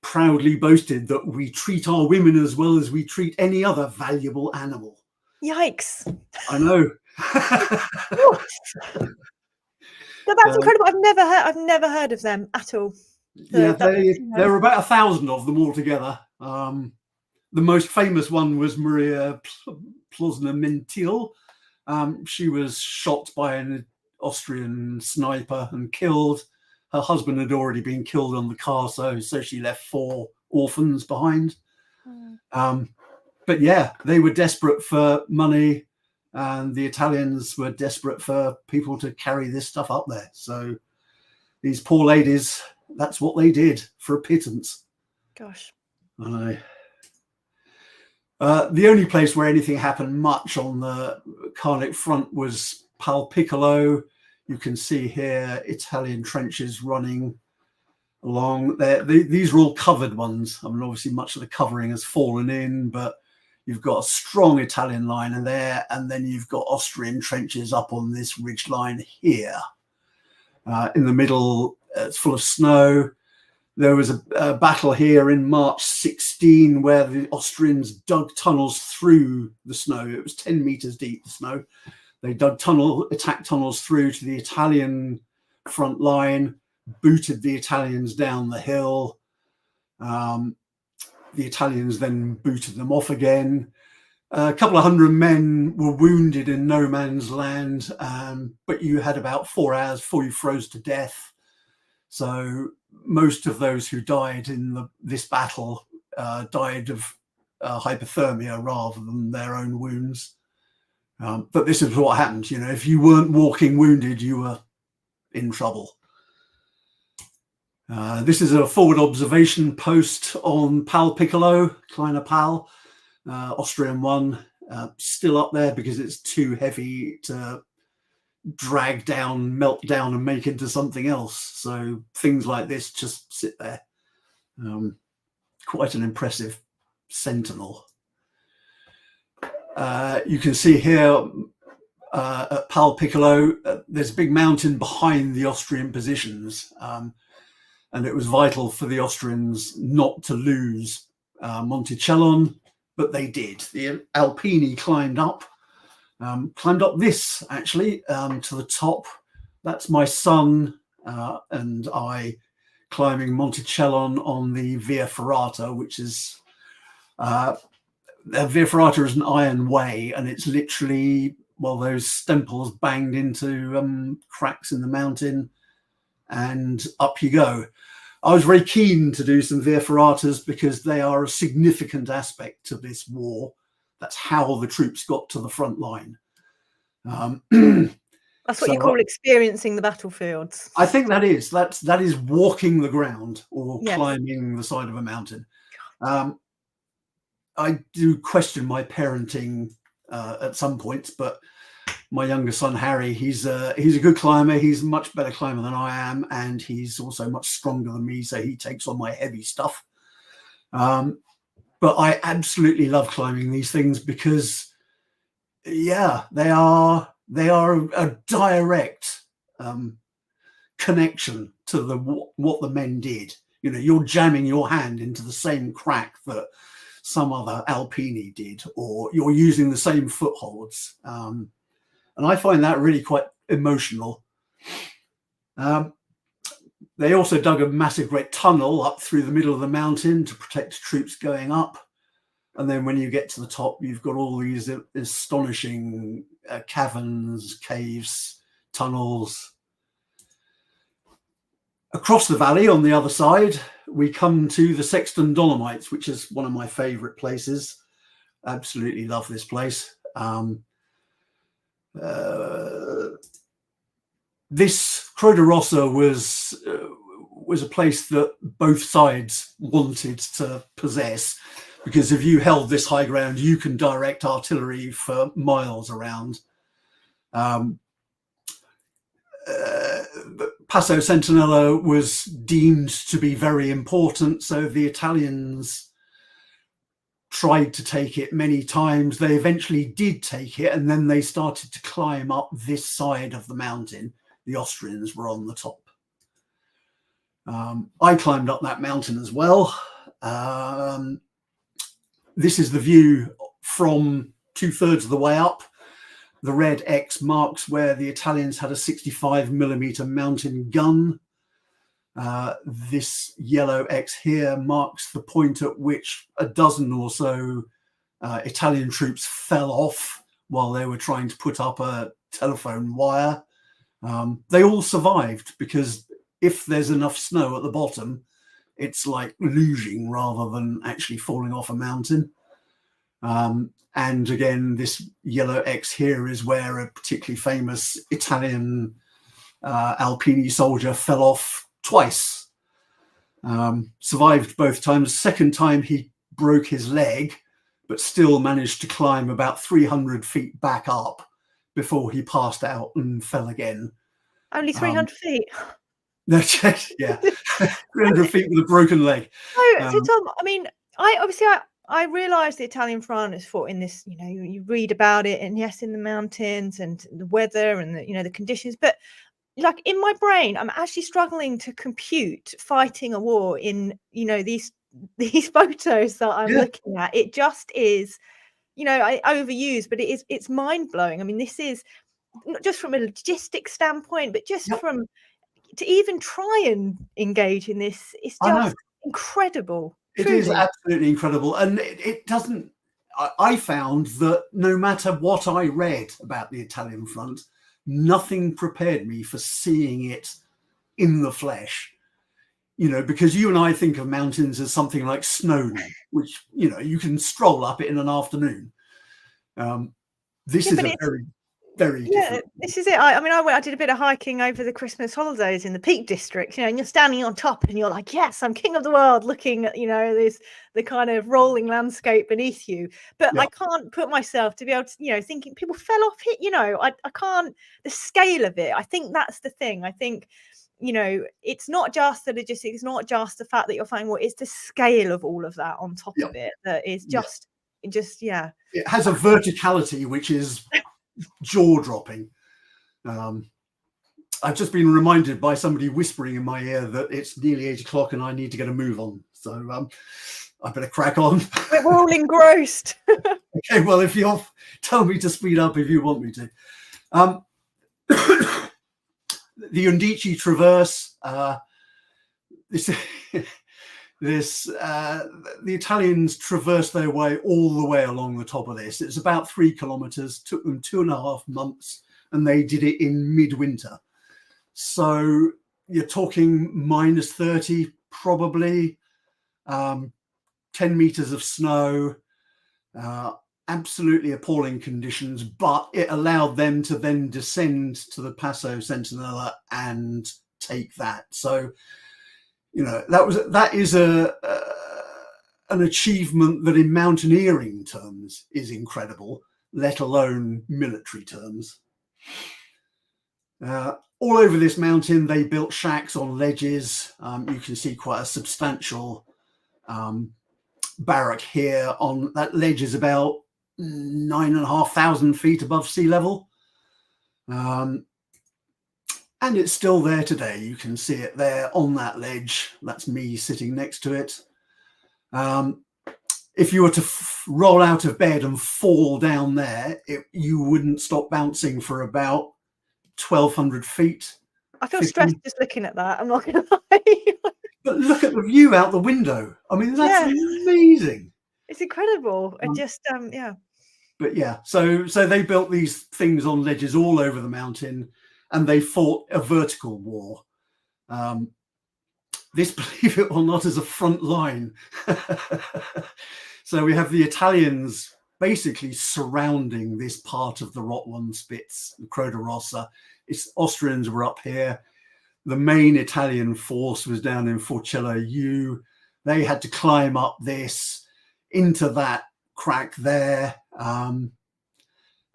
proudly boasted that we treat our women as well as we treat any other valuable animal. Yikes. I know. That's incredible. I've never heard of them at all. So yeah, there were about 1,000 of them altogether. The most famous one was Maria Plosner-Mentil. She was shot by an Austrian sniper and killed. Her husband had already been killed on the Carso, so she left 4 orphans behind. But yeah, they were desperate for money, and the Italians were desperate for people to carry this stuff up there. So these poor ladies, that's what they did for a pittance. Gosh. I know. The only place where anything happened much on the Carnic front was Pal Piccolo. You can see here Italian trenches running along there. These are all covered ones. I mean, obviously much of the covering has fallen in, but you've got a strong Italian line in there, and then you've got Austrian trenches up on this ridge line here. In the middle, it's full of snow. There was a battle here in March 16 where the Austrians dug tunnels through the snow. It was 10 meters deep, the snow. They dug attack tunnels through to the Italian front line, booted the Italians down the hill. The Italians then booted them off again. A couple of hundred men were wounded in no man's land, but you had about 4 hours before you froze to death. So most of those who died in this battle died of hypothermia rather than their own wounds. But this is what happened. You know, if you weren't walking wounded, you were in trouble. This is a forward observation post on Pal Piccolo, Kleiner Pal, Austrian one, still up there because it's too heavy to drag down, melt down and make into something else. So things like this just sit there. Quite an impressive Sentinel. You can see here at Pal Piccolo, there's a big mountain behind the Austrian positions, and it was vital for the Austrians not to lose Monticello, but they did. The Alpini climbed up this actually to the top. That's my son and I climbing Monticello on the Via Ferrata, which is Via Ferrata is an iron way, and it's literally, well, those stemples banged into cracks in the mountain, and up you go. I was very keen to do some Via Ferratas because they are a significant aspect to this war. That's how the troops got to the front line. That's what you call experiencing the battlefields. I think that is walking the ground or climbing the side of a mountain. I do question my parenting at some points, but my younger son Harry, he's a good climber. He's a much better climber than I am, and he's also much stronger than me, so he takes on my heavy stuff. But I absolutely love climbing these things because, yeah, they are a direct connection to what the men did. You know, you're jamming your hand into the same crack that some other Alpini did, or you're using the same footholds. And I find that really quite emotional. They also dug a massive great tunnel up through the middle of the mountain to protect troops going up. And then when you get to the top, you've got all these astonishing caverns, caves, tunnels. Across the valley on the other side, we come to the Sexton Dolomites, which is one of my favorite places. Absolutely love this place. This Croda Rossa was a place that both sides wanted to possess, because if you held this high ground, you can direct artillery for miles around. Passo Sentinello was deemed to be very important, so the Italians tried to take it many times. They eventually did take it, and then they started to climb up this side of the mountain. The Austrians were on the top. I climbed up that mountain as well. This is the view from 2/3 of the way up. The red X marks where the Italians had a 65mm mountain gun. This yellow X here marks the point at which a dozen or so Italian troops fell off while they were trying to put up a telephone wire. They all survived because if there's enough snow at the bottom, it's like luging rather than actually falling off a mountain. And again, this yellow X here is where a particularly famous Italian Alpini soldier fell off twice. Survived both times. Second time he broke his leg, but still managed to climb about 300 feet back up before he passed out and fell again. Only 300 feet? Yeah, 300 feet with a broken leg. So Tom, I mean, I realised the Italian front is fought in this, you know, you read about it, and yes, in the mountains and the weather and the, you know, the conditions, but like in my brain, I'm actually struggling to compute fighting a war in, you know, these photos that I'm looking at. It just is, you know, I overuse, but it's mind blowing. I mean, this is not just from a logistics standpoint, but just from to even try and engage in this, it's just incredible. It is absolutely incredible. And it doesn't, I found that no matter what I read about the Italian front, nothing prepared me for seeing it in the flesh. You know, because you and I think of mountains as something like Snowdon, which, you know, you can stroll up it in an afternoon. This is a very different. This is it. I mean, I did a bit of hiking over the Christmas holidays in the Peak District, you know, and you're standing on top and you're like, yes, I'm king of the world, looking at, you know, the kind of rolling landscape beneath you. But I can't put myself to be able to, you know, thinking people fell off it, you know, I can't, the scale of it. I think that's the thing. I think you know, it's not just the logistics, it's not just the fact that you're finding water, it's the scale of all of that on top of it that is just it has a verticality which is jaw-dropping. I've just been reminded by somebody whispering in my ear that it's nearly 8 o'clock and I need to get a move on, so I better crack on. We're all engrossed. Okay, well, if you'll tell me to speed up if you want me to. The Undici Traverse, the Italians traversed their way all the way along the top of this. It's about 3 kilometers, took them 2.5 months, and they did it in midwinter. So you're talking minus 30, probably, 10 meters of snow, absolutely appalling conditions, but it allowed them to then descend to the Passo Centinella and take that. So, you know, that is an achievement that in mountaineering terms is incredible, let alone military terms. All over this mountain, they built shacks on ledges. You can see quite a substantial barrack here. On that ledge is about 9,500 feet above sea level. And it's still there today. You can see it there on that ledge. That's me sitting next to it. If you were to roll out of bed and fall down there, you wouldn't stop bouncing for about 1,200 feet. I feel stressed just looking at that, I'm not going to lie. But look at the view out the window. I mean, that's amazing. It's incredible. It just, But yeah, so they built these things on ledges all over the mountain, and they fought a vertical war. This, believe it or not, is a front line. So we have the Italians basically surrounding this part of the Rotwand Spitz, the Croda Rossa. Austrians were up here. The main Italian force was down in Forcella U. They had to climb up this into that crack there, and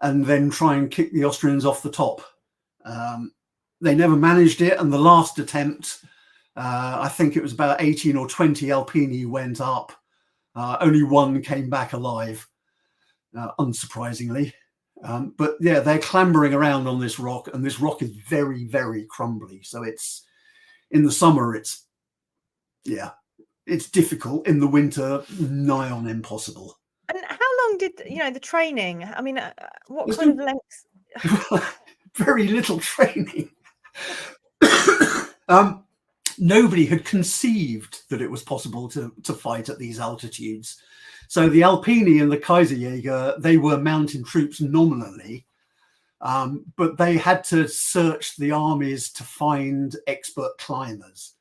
then try and kick the Austrians off the top. They never managed it, and the last attempt, I think it was about 18 or 20 Alpini went up. Only one came back alive, unsurprisingly. But yeah, they're clambering around on this rock, and this rock is very, very crumbly. So it's, in the summer, it's difficult. In the winter, nigh on impossible. And how long did, the training? I mean, what kind of lengths? Very little training. Nobody had conceived that it was possible to fight at these altitudes. So the Alpini and the Kaiserjäger, they were mountain troops nominally, but they had to search the armies to find expert climbers.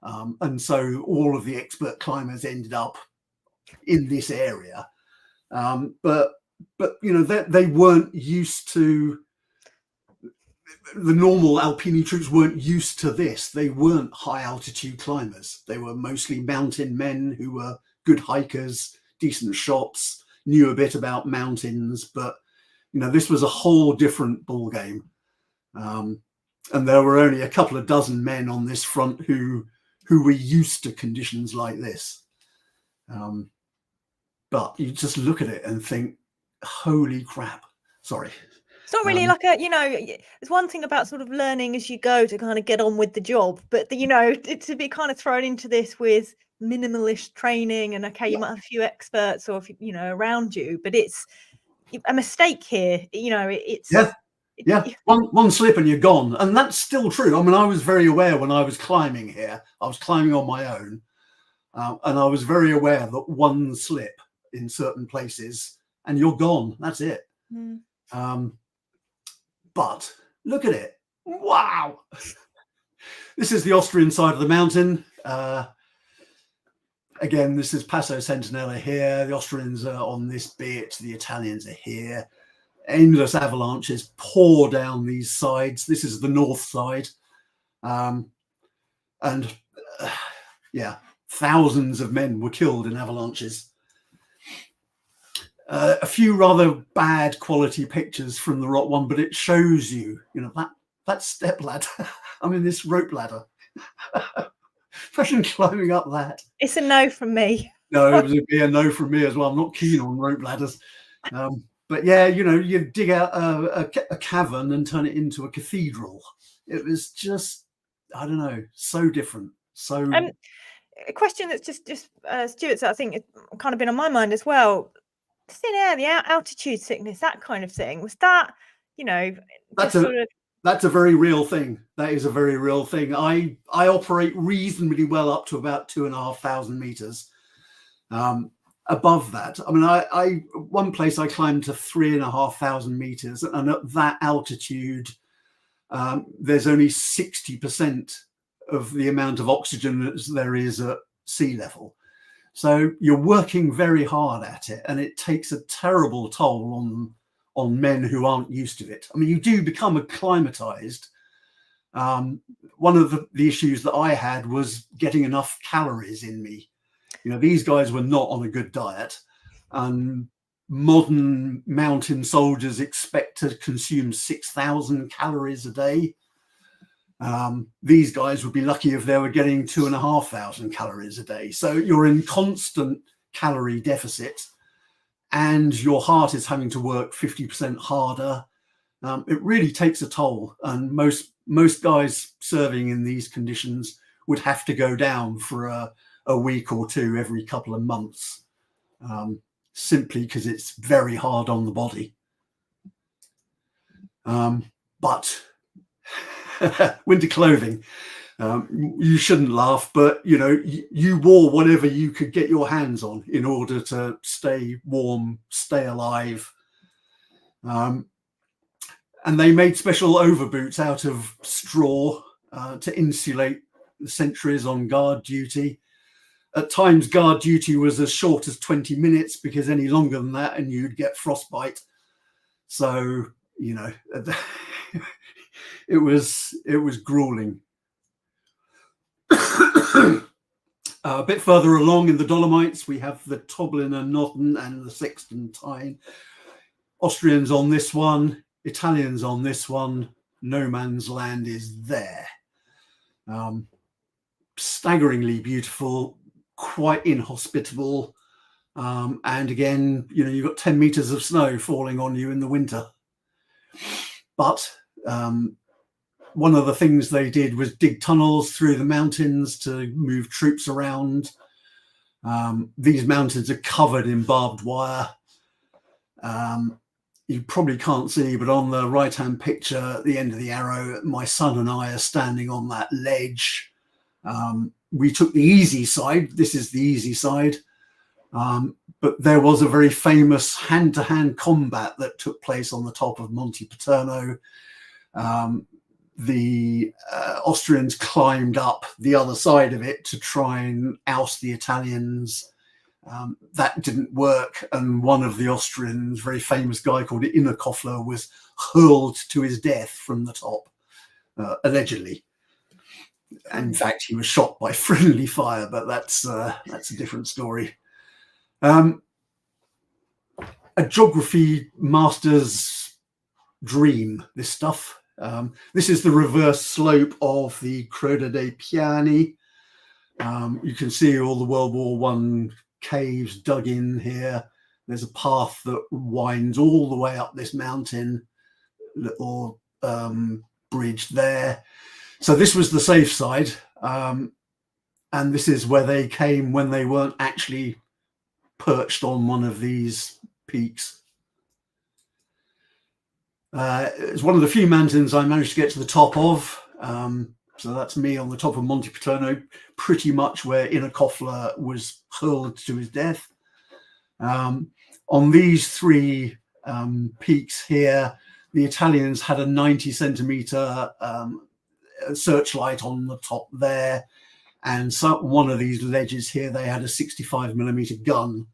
And so all of the expert climbers ended up in this area. But they weren't used to, the normal Alpini troops weren't used to this. They weren't high altitude climbers. They were mostly mountain men who were good hikers, decent shots, knew a bit about mountains, but this was a whole different ball game. And there were only a couple of dozen men on this front who were used to conditions like this. But you just look at it and think, holy crap. Sorry. It's not really like there's one thing about sort of learning as you go to kind of get on with the job, but to be kind of thrown into this with minimalist training and you might have a few experts or around you, but it's a mistake here. One slip and you're gone, and that's still true. I mean, I was very aware when I was climbing here. I was climbing on my own, and I was very aware that one slip in certain places and you're gone. That's it. But look at it. Wow. This is the Austrian side of the mountain. Again, this is Passo Centinella here. The Austrians are on this bit. The Italians are here. Endless avalanches pour down these sides. This is the north side. Thousands of men were killed in avalanches. A few rather bad quality pictures from the Rotwand, but it shows you, that that step ladder. I mean, this rope ladder. Imagine climbing up that. It's a no from me. No, it would be a no from me as well. I'm not keen on rope ladders. But yeah, you know, you dig out a cavern and turn it into a cathedral. It was just, I don't know, so different. So a question that's just Stuart's, I think, it's kind of been on my mind as well. Thin air, the altitude sickness, that kind of thing. Was that, you know, that's a very real thing. That is a very real thing. I operate reasonably well up to about 2,500 meters. Above that, I mean, I one place I climbed to 3,500 meters, and at that altitude, there's only 60% of the amount of oxygen as there is at sea level. So you're working very hard at it, and it takes a terrible toll on men who aren't used to it. I mean, you do become acclimatized. One of the issues that I had was getting enough calories in me. You know, these guys were not on a good diet, and modern mountain soldiers expect to consume 6,000 calories a day. These guys would be lucky if they were getting 2,500 calories a day. So you're in constant calorie deficit, and your heart is having to work 50% harder. It really takes a toll, and most guys serving in these conditions would have to go down for a week or two every couple of months, simply because it's very hard on the body. But winter clothing, you shouldn't laugh, but you know, you wore whatever you could get your hands on in order to stay warm, stay alive. And they made special overboots out of straw to insulate the sentries on guard duty. At times, guard duty was as short as 20 minutes, because any longer than that and you'd get frostbite. So, you know, it was grueling. A bit further along in the Dolomites, we have the Tobliner Nodden and the Sextentine. Austrians on this one, Italians on this one. No man's land is there. Staggeringly beautiful, quite inhospitable, and again, you know, you've got 10 meters of snow falling on you in the winter. But one of the things they did was dig tunnels through the mountains to move troops around. These mountains are covered in barbed wire. You probably can't see, but on the right-hand picture at the end of the arrow, my son and I are standing on that ledge. We took the easy side. This is the easy side. But there was a very famous hand-to-hand combat that took place on the top of Monte Paterno. The Austrians climbed up the other side of it to try and oust the Italians. That didn't work, and one of the Austrians, very famous guy called Innerkoffler, was hurled to his death from the top, allegedly. In fact, he was shot by friendly fire, but that's a different story. A geography master's dream, this stuff. This is the reverse slope of the Croda dei Piani. You can see all the World War I caves dug in here. There's a path that winds all the way up this mountain, little bridge there. So this was the safe side, and this is where they came when they weren't actually perched on one of these peaks. It's one of the few mountains I managed to get to the top of. So that's me on the top of Monte Paterno, pretty much where Innerkoffler was hurled to his death. On these three peaks here, the Italians had a 90 centimeter searchlight on the top there, and so one of these ledges here they had a 65 millimeter gun,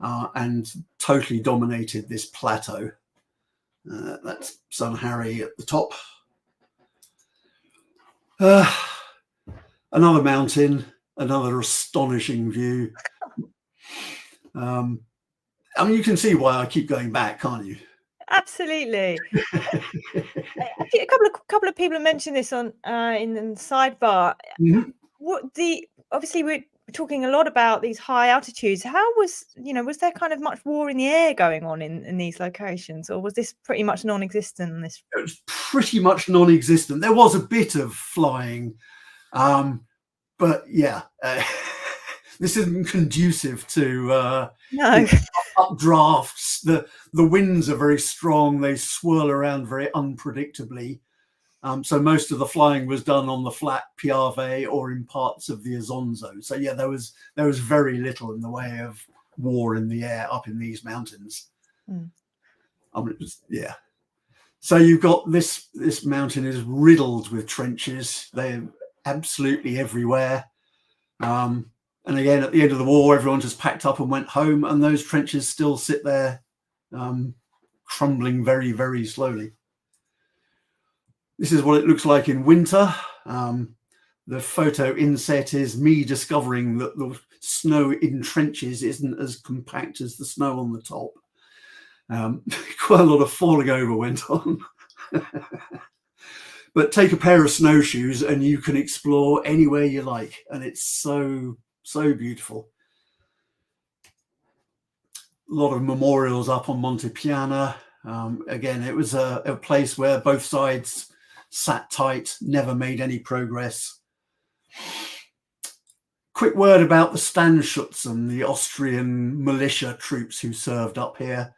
and totally dominated this plateau. That's son Harry at the top. Another mountain, another astonishing view. I mean, you can see why I keep going back, can't you? Absolutely. Actually, a couple of people have mentioned this on in the sidebar. Mhm. Obviously we're talking a lot about these high altitudes. How was was there kind of much war in the air going on in these locations, or was this pretty much non-existent in this? It was pretty much non-existent. There was a bit of flying, but yeah, this isn't conducive to No. updrafts. The winds are very strong. They swirl around very unpredictably. So most of the flying was done on the flat Piave or in parts of the Isonzo. So yeah, there was very little in the way of war in the air up in these mountains. Yeah. So you've got this mountain is riddled with trenches. They're absolutely everywhere. And again, at the end of the war, everyone just packed up and went home, and those trenches still sit there, crumbling very, very slowly. This is what it looks like in winter. The photo inset is me discovering that the snow in trenches isn't as compact as the snow on the top. Quite a lot of falling over went on. But take a pair of snowshoes and you can explore anywhere you like, and it's so beautiful. A lot of memorials up on Monte Piana. Again, it was a place where both sides sat tight, never made any progress. Quick word about the Standschützen, the Austrian militia troops who served up here.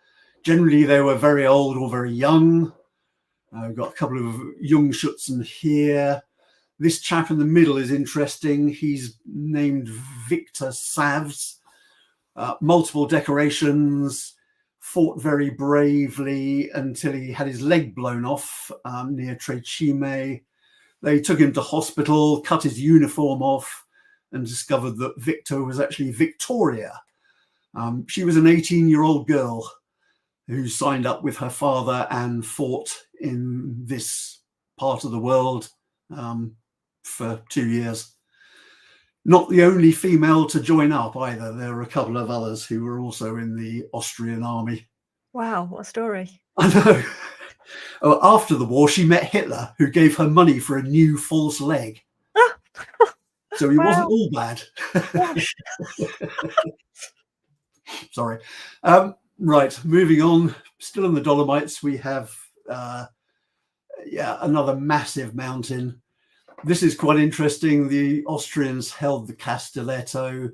Generally, they were very old or very young. We've got a couple of Jungschützen here. This chap in the middle is interesting. He's named Victor Savs. Multiple decorations, fought very bravely until he had his leg blown off near Trecime. They took him to hospital, cut his uniform off, and discovered that Victor was actually Victoria. She was an 18-year-old girl who signed up with her father and fought in this part of the world for 2 years. Not the only female to join up either. There were a couple of others who were also in the Austrian army. Wow, what a story. I know. After the war, she met Hitler, who gave her money for a new false leg. So he wasn't all bad. Sorry. Right, moving on. Still in the Dolomites, we have another massive mountain. This is quite interesting. The Austrians held the Castelletto.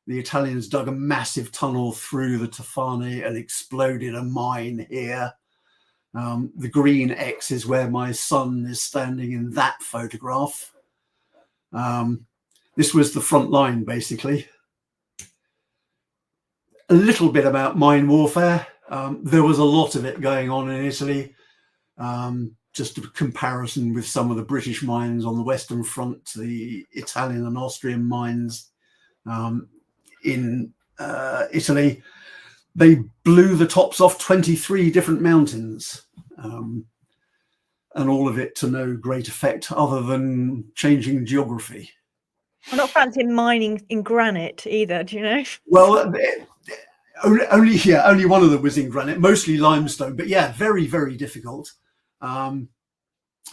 The Italians dug a massive tunnel through the Tofane and exploded a mine here. The green X is where my son is standing in that photograph. This was the front line, basically. A little bit about mine warfare. There was a lot of it going on in Italy. Just a comparison with some of the British mines on the Western Front to the Italian and Austrian mines in Italy. They blew the tops off 23 different mountains, and all of it to no great effect other than changing geography. I'm not fancying mining in granite either, do you know? Well, only one of them was in granite, mostly limestone, but yeah, very, very difficult.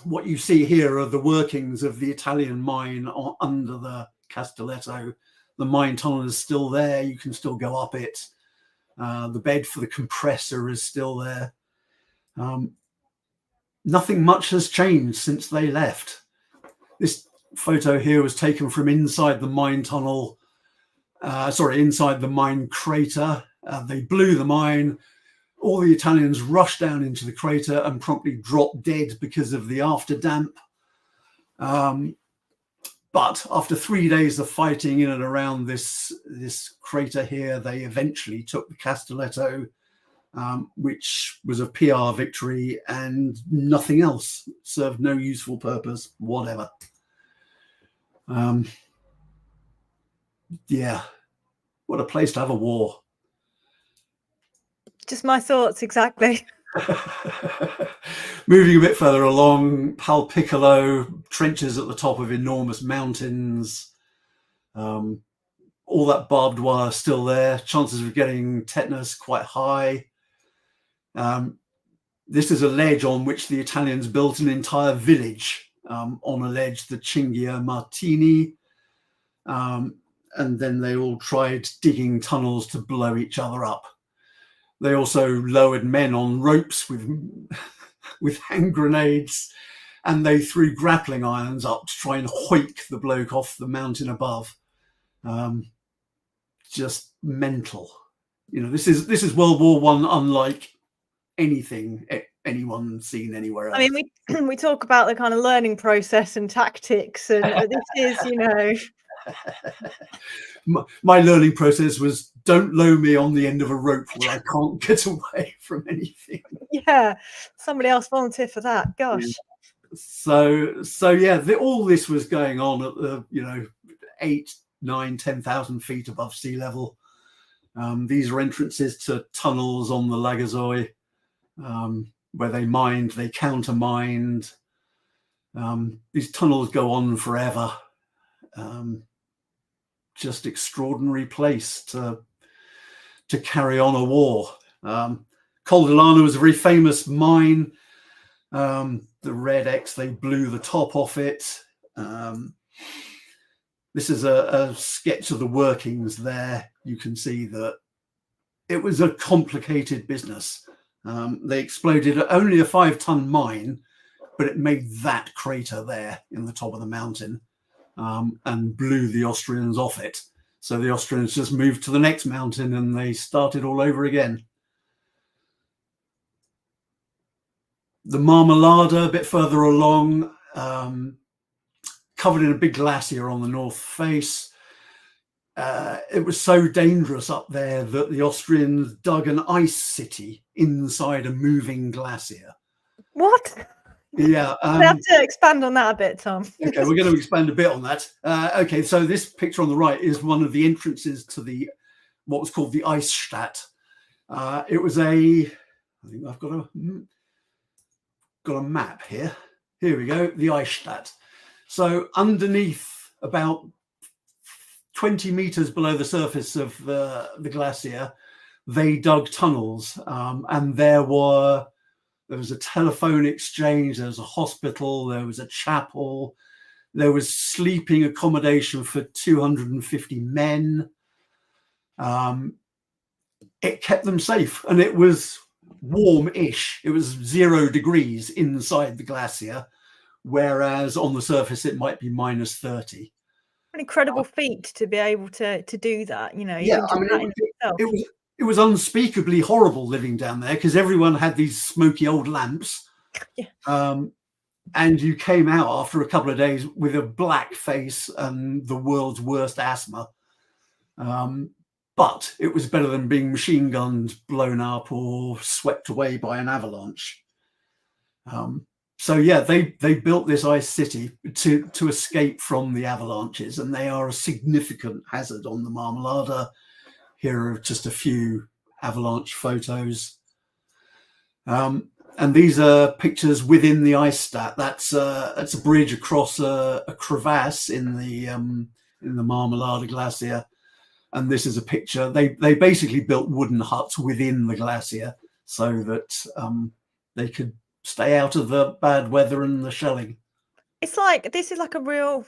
What you see here are the workings of the Italian mine under the Castelletto. The mine tunnel is still there. You can still go up it. The bed for the compressor is still there. Nothing much has changed since they left. This photo here was taken from inside the mine tunnel, inside the mine crater. They blew the mine. All the Italians rushed down into the crater and promptly dropped dead because of the after damp. But after 3 days of fighting in and around this crater here, they eventually took the Castelletto, which was a PR victory, and nothing else. Served no useful purpose, whatever. Yeah, what a place to have a war. Just my thoughts, exactly. Moving a bit further along, Pal Piccolo, trenches at the top of enormous mountains. All that barbed wire still there. Chances of getting tetanus quite high. This is a ledge on which the Italians built an entire village, on a ledge, the Cinghia Martini. And then they all tried digging tunnels to blow each other up. They also lowered men on ropes with hand grenades, and they threw grappling irons up to try and hoik the bloke off the mountain above. Just mental. You know, this is World War One, unlike anything anyone's seen anywhere else. I mean, we talk about the kind of learning process and tactics, and this is, you know. My learning process was, don't lower me on the end of a rope where I can't get away from anything. Yeah, somebody else volunteer for that. Gosh. So yeah, all this was going on at the, you know, 8, 9, 10,000 feet above sea level. These are entrances to tunnels on the Legacies, where they mined, they countermined. These tunnels go on forever. Just extraordinary place to carry on a war. Caldelano was a very famous mine. The Red X, they blew the top off it. This is a sketch of the workings there. You can see that it was a complicated business. They exploded only a 5-ton mine, but it made that crater there in the top of the mountain, and blew the Austrians off it. So the Austrians just moved to the next mountain and they started all over again. The Marmolada, a bit further along, covered in a big glacier on the north face. It was so dangerous up there that the Austrians dug an ice city inside a moving glacier. What? Yeah. We have to expand on that a bit, Tom. Okay, we're going to expand a bit on that. Okay, so this picture on the right is one of the entrances to what was called the Eisstadt. It was I think I've got a map here. Here we go, the Eisstadt. So underneath, about 20 meters below the surface of the glacier, they dug tunnels, and there was a telephone exchange, there was a hospital, there was a chapel, there was sleeping accommodation for 250 men. It kept them safe, and it was warm-ish. It was 0 degrees inside the glacier, whereas on the surface it might be minus 30. An incredible feat to be able to do that, you know. Yeah, I mean, it was unspeakably horrible living down there because everyone had these smoky old lamps. Yeah. And you came out after a couple of days with a black face and the world's worst asthma. But it was better than being machine gunned, blown up, or swept away by an avalanche. So yeah, they built this ice city to escape from the avalanches, and they are a significant hazard on the Marmolada. Here are just a few avalanche photos. And these are pictures within the Eisstadt. That's a bridge across a crevasse in the Marmolada Glacier. And this is a picture. They basically built wooden huts within the glacier so that they could stay out of the bad weather and the shelling. It's like, this is like a real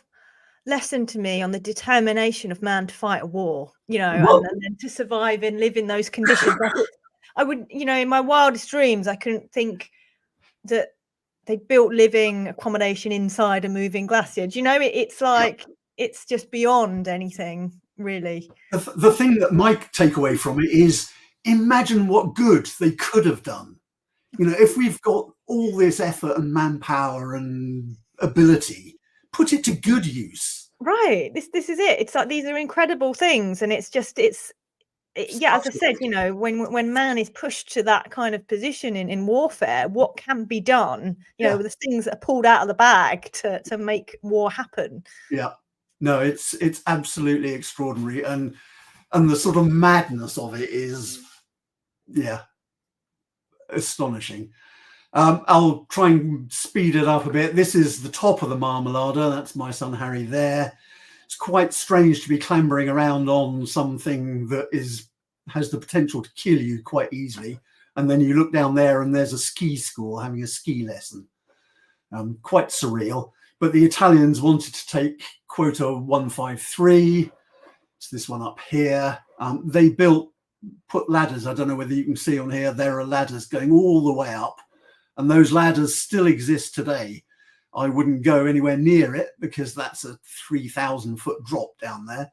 lesson to me on the determination of man to fight a war, you know, and then to survive and live in those conditions. I would, you know, in my wildest dreams, I couldn't think that they built living accommodation inside a moving glacier. Do you know, it's like, it's just beyond anything, really. The thing that my takeaway from it is, imagine what good they could have done. You know, if we've got all this effort and manpower and ability, put it to good use. Right. This is it. It's like, these are incredible things, and it's just, yeah, as I said, you know, when man is pushed to that kind of position in warfare, what can be done, you know, the things that are pulled out of the bag to make war happen. Yeah. No, it's absolutely extraordinary, and the sort of madness of it is, astonishing. I'll try and speed it up a bit. This is the top of the Marmolada. That's my son Harry there. It's quite strange to be clambering around on something that has the potential to kill you quite easily. And then you look down there and there's a ski school having a ski lesson. Quite surreal. But the Italians wanted to take quota 153. It's this one up here. They put ladders. I don't know whether you can see on here, there are ladders going all the way up. And those ladders still exist today. I wouldn't go anywhere near it because that's a 3,000-foot drop down there.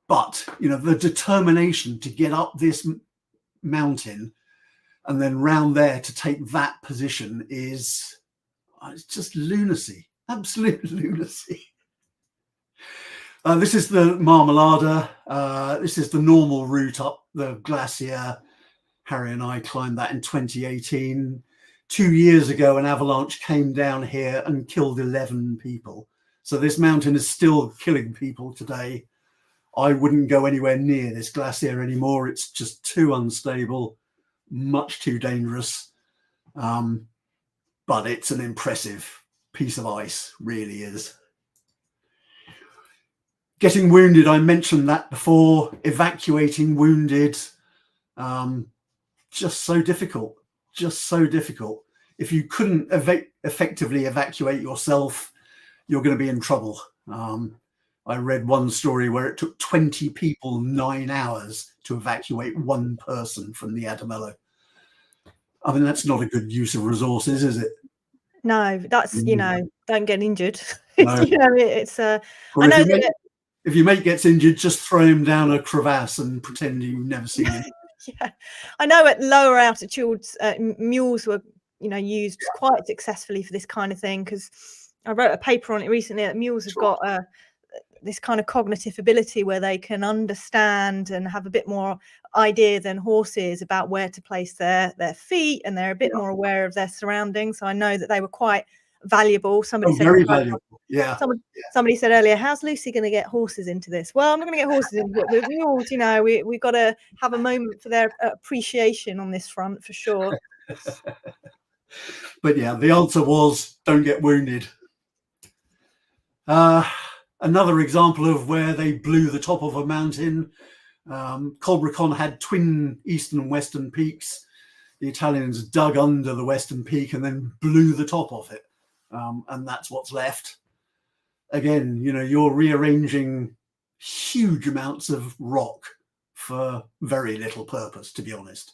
But, you know, the determination to get up this mountain and then round there to take that position is, it's just lunacy, absolute lunacy. This is the Marmolada. This is the normal route up the glacier. Harry and I climbed that in 2018. 2 years ago, an avalanche came down here and killed 11 people. So this mountain is still killing people today. I wouldn't go anywhere near this glacier anymore. It's just too unstable, much too dangerous. But it's an impressive piece of ice, really is. Getting wounded, I mentioned that before. Evacuating wounded, just so difficult, just so difficult. If you couldn't effectively evacuate yourself, you're going to be in trouble. I read one story where it took 20 people 9 hours to evacuate one person from the Adamello. I mean, that's not a good use of resources, is it? No, that's, you know, don't get injured. No. You know, it's I know that if your mate gets injured, just throw him down a crevasse and pretend you've never seen him. Yeah, I know at lower altitudes, mules were, you know, used quite successfully for this kind of thing, because I wrote a paper on it recently that mules have got this kind of cognitive ability where they can understand and have a bit more idea than horses about where to place their feet, and they're a bit more aware of their surroundings. So I know that they were quite valuable. Somebody said very valuable. Yeah. Somebody said earlier, how's Lucy going to get horses into this? Well, I'm not going to get horses in, but with mules, you know, we've got to have a moment for their appreciation on this front, for sure. But yeah, the answer was don't get wounded. Another example of where they blew the top of a mountain. Colbricon had twin eastern and western peaks. The Italians dug under the western peak and then blew the top off it. And that's what's left. Again, you know, you're rearranging huge amounts of rock for very little purpose, to be honest.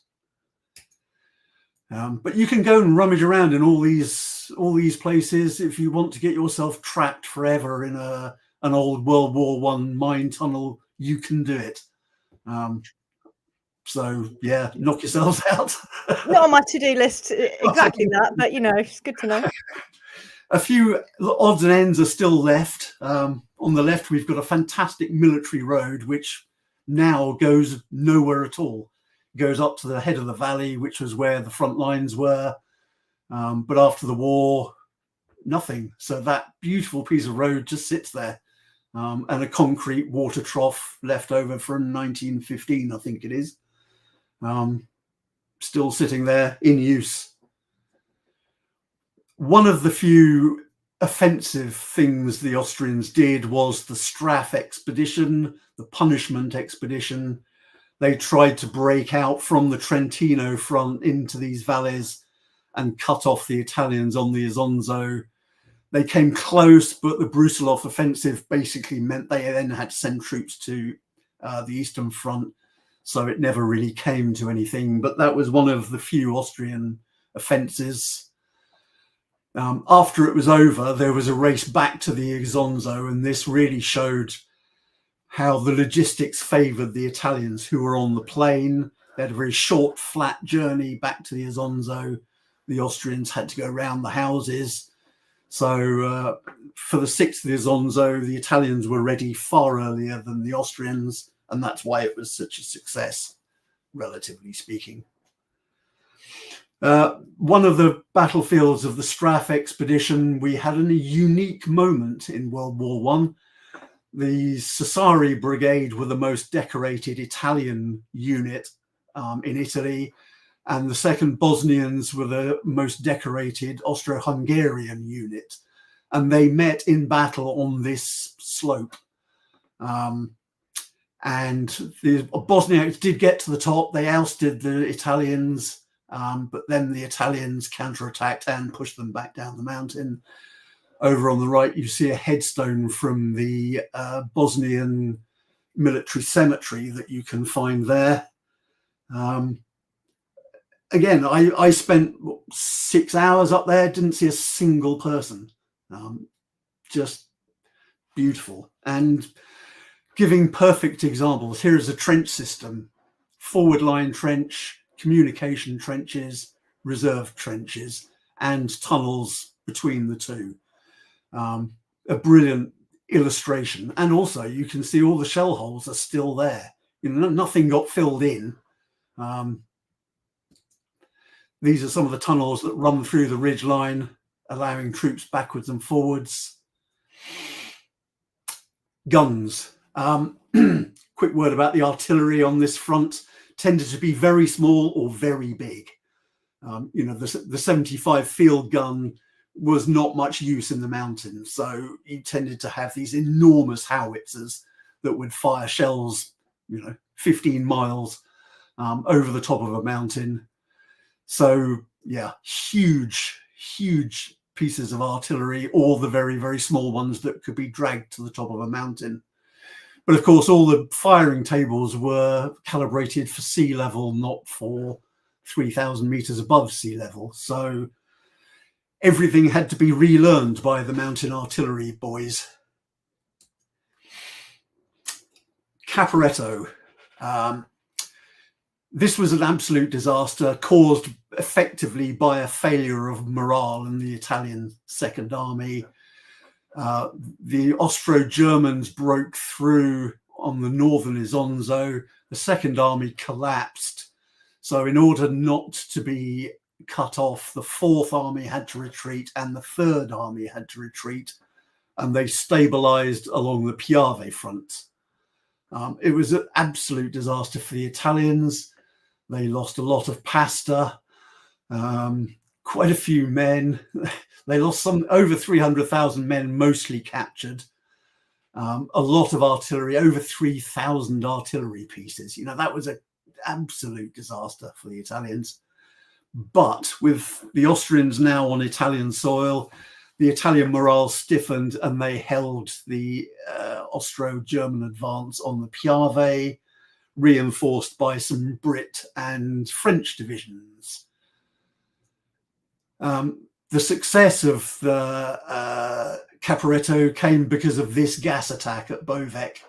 But you can go and rummage around in all these places if you want to get yourself trapped forever in an old World War I mine tunnel. You can do it. So yeah, knock yourselves out. Not on my to-do list exactly that, but you know, it's good to know. A few odds and ends are still left. On the left, we've got a fantastic military road, which now goes nowhere at all. It goes up to the head of the valley, which was where the front lines were. But after the war, nothing. So that beautiful piece of road just sits there. And a concrete water trough left over from 1915, I think it is. Still sitting there in use. One of the few offensive things the Austrians did was the Strafe expedition, the punishment expedition. They tried to break out from the Trentino front into these valleys and cut off the Italians on the Isonzo. They came close, but the Brusilov offensive basically meant they then had to send troops to the Eastern Front. So it never really came to anything. But that was one of the few Austrian offences. After it was over, there was a race back to the Isonzo, and this really showed how the logistics favoured the Italians who were on the plain. They had a very short, flat journey back to the Isonzo. The Austrians had to go around the houses. So for the 6th Isonzo, the Italians were ready far earlier than the Austrians, and that's why it was such a success, relatively speaking. One of the battlefields of the Strafe expedition, we had a unique moment in World War I. The Sassari Brigade were the most decorated Italian unit in Italy, and the 2nd Bosnians were the most decorated Austro-Hungarian unit. And they met in battle on this slope. And the Bosniaks did get to the top. They ousted the Italians, but then the Italians counterattacked and pushed them back down the mountain. Over on the right, you see a headstone from the Bosnian military cemetery that you can find there. Again, I spent 6 hours up there, didn't see a single person. Just beautiful. And giving perfect examples, here is a trench system: forward line trench, communication trenches, reserve trenches, and tunnels between the two. A brilliant illustration. And also you can see all the shell holes are still there. You know, nothing got filled in. These are some of the tunnels that run through the ridge line, allowing troops backwards and forwards. Guns. Quick word about the artillery on this front. Tended to be very small or very big. You know, the 75 field gun was not much use in the mountains, so you tended to have these enormous howitzers that would fire shells, you know, 15 miles over the top of a mountain. So yeah, huge pieces of artillery, or the very, very small ones that could be dragged to the top of a mountain. But of course, all the firing tables were calibrated for sea level, not for 3,000 meters above sea level. So everything had to be relearned by the mountain artillery boys. Caporetto. This was an absolute disaster, caused effectively by a failure of morale in the Italian Second Army. The Austro-Germans broke through on the northern Isonzo. The Second Army collapsed. So in order not to be cut off, the Fourth Army had to retreat and the Third Army had to retreat, and they stabilized along the Piave front. It was an absolute disaster for the Italians. They lost a lot of pasta, quite a few men. They lost over 300,000 men, mostly captured. A lot of artillery, over 3,000 artillery pieces. You know, that was an absolute disaster for the Italians. But with the Austrians now on Italian soil, the Italian morale stiffened and they held the Austro-German advance on the Piave, reinforced by some Brit and French divisions. The success of the Caporetto came because of this gas attack at Bovec,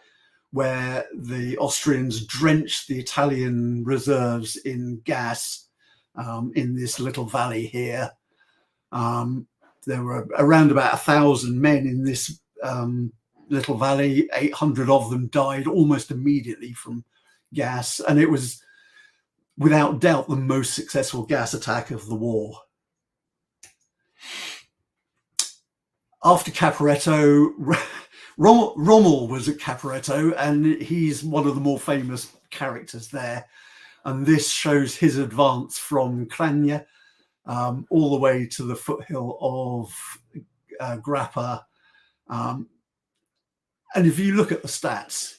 where the Austrians drenched the Italian reserves in gas in this little valley here. There were around about 1,000 men in this little valley. 800 of them died almost immediately from gas, and it was without doubt the most successful gas attack of the war. After Caporetto, Rommel was at Caporetto, and he's one of the more famous characters there. And this shows his advance from Crania all the way to the foothill of Grappa. And if you look at the stats,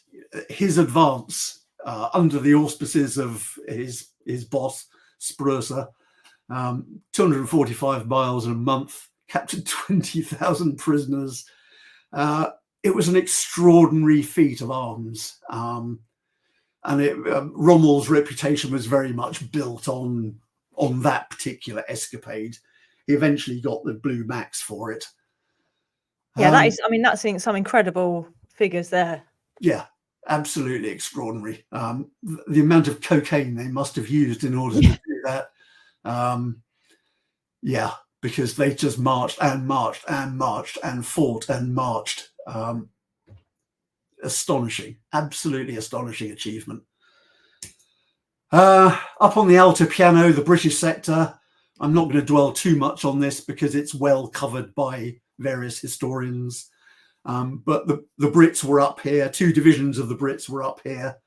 his advance under the auspices of his boss, Sprucer, 245 miles in a month, captured 20,000 prisoners. It was an extraordinary feat of arms. And Rommel's reputation was very much built on that particular escapade. He eventually got the Blue Max for it. Yeah, that is, I mean, that's some incredible figures there. Yeah, absolutely extraordinary. The amount of cocaine they must have used in order to do that. Yeah, because they just marched and marched and marched and fought and marched. Astonishing, absolutely astonishing achievement. Up on the Altipiano, the British sector, I'm not going to dwell too much on this because it's well covered by various historians. But the Brits were up here. 2 divisions of the Brits were up here.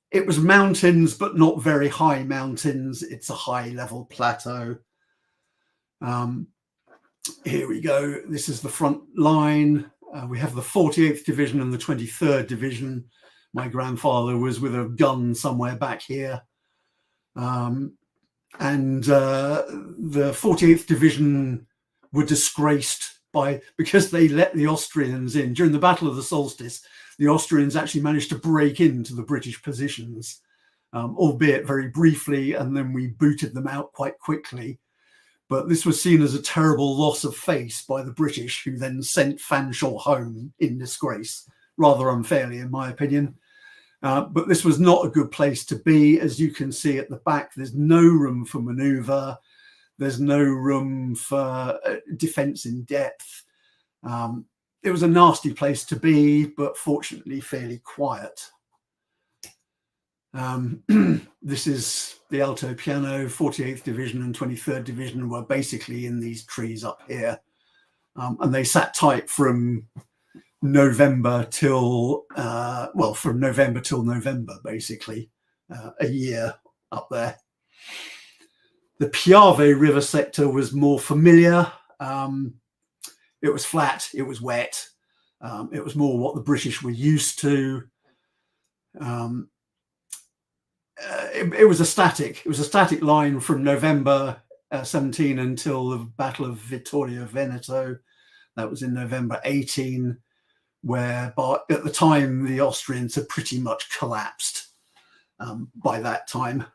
It was mountains, but not very high mountains. It's a high level plateau. Here we go. This is the front line. We have the 48th Division and the 23rd Division. My grandfather was with a gun somewhere back here. And the 48th Division were disgraced because they let the Austrians in. During the Battle of the Solstice, the Austrians actually managed to break into the British positions, albeit very briefly, and then we booted them out quite quickly. But this was seen as a terrible loss of face by the British, who then sent Fanshawe home in disgrace, rather unfairly, in my opinion. But this was not a good place to be. As you can see at the back, there's no room for manoeuvre. There's no room for defence in depth. It was a nasty place to be, but fortunately fairly quiet. This is the alto piano. 48th Division and 23rd Division were basically in these trees up here. And they sat tight from November till from November till November, basically, a year up there. The Piave river sector was more familiar. It was flat, it was wet, it was more what the British were used to. It was a static line from November 17 until the Battle of Vittorio Veneto. That was in November 18. Where at the time the Austrians had pretty much collapsed by that time.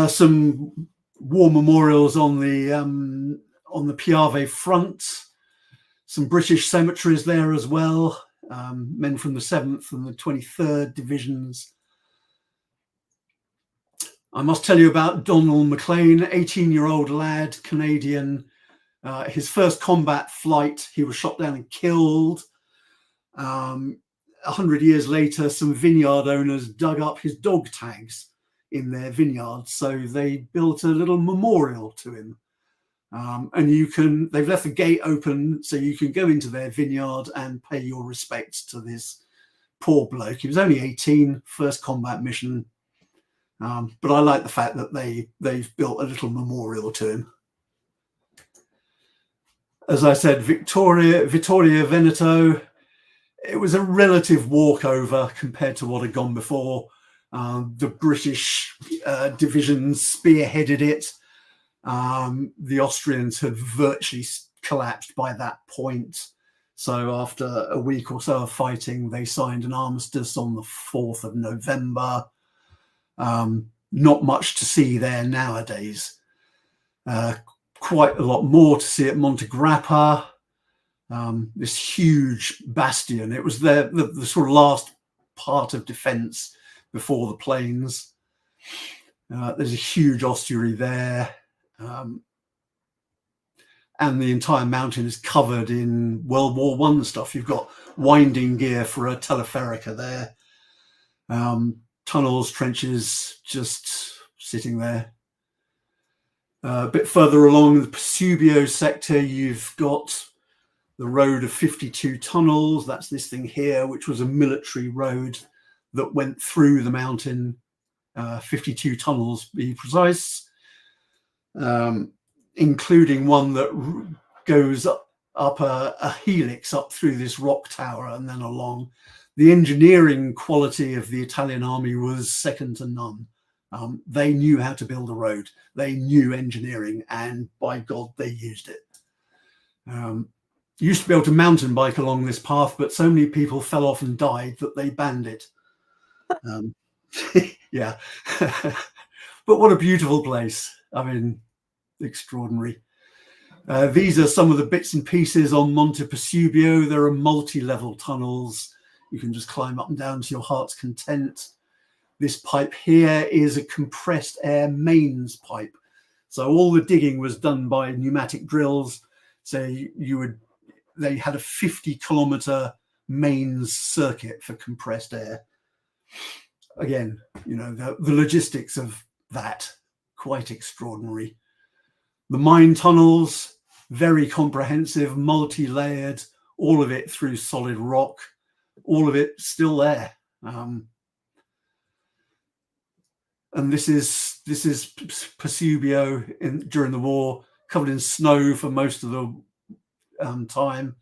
Some war memorials on the Piave front, some British cemeteries there as well, men from the 7th and the 23rd Divisions. I must tell you about Donald MacLean, 18-year-old lad, Canadian. His first combat flight, he was shot down and killed. 100 years later, some vineyard owners dug up his dog tags in their vineyard, so they built a little memorial to him. And they've left the gate open so you can go into their vineyard and pay your respects to this poor bloke. He was only 18, first combat mission. But I like the fact that they've built a little memorial to him. As I said, Vittorio Veneto, it was a relative walkover compared to what had gone before. The British divisions spearheaded it. The Austrians had virtually collapsed by that point. So after a week or so of fighting, they signed an armistice on the 4th of November. Not much to see there nowadays. Quite a lot more to see at Monte Grappa. This huge bastion. It was the sort of last part of defence before the plains. There's a huge ossuary there. And the entire mountain is covered in World War I stuff. You've got winding gear for a teleferica there. Tunnels, trenches, just sitting there. A bit further along the Presubio sector, you've got the road of 52 tunnels. That's this thing here, which was a military road that went through the mountain. 52 tunnels, to be precise, including one that goes up a helix up through this rock tower and then along. The engineering quality of the Italian army was second to none. They knew how to build a road. They knew engineering, and by God, they used it. You used to be able to mountain bike along this path, but so many people fell off and died that they banned it. Yeah. But what a beautiful place. I mean, extraordinary. These are some of the bits and pieces on Monte Presubio. There are multi-level tunnels. You can just climb up and down to your heart's content. This pipe here is a compressed air mains pipe. So all the digging was done by pneumatic drills. So they had a 50-kilometer mains circuit for compressed air. Again, you know, the logistics of that, quite extraordinary. The mine tunnels, very comprehensive, multi-layered, all of it through solid rock, all of it still there. And this is Presubio during the war, covered in snow for most of the time.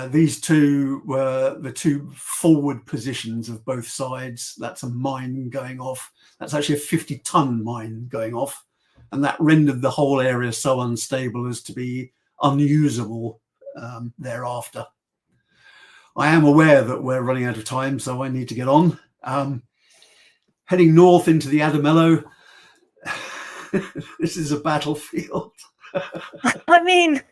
These two were the two forward positions of both sides. That's a mine going off. That's actually a 50-ton mine going off. And that rendered the whole area so unstable as to be unusable thereafter. I am aware that we're running out of time, so I need to get on. Heading north into the Adamello. This is a battlefield. I mean,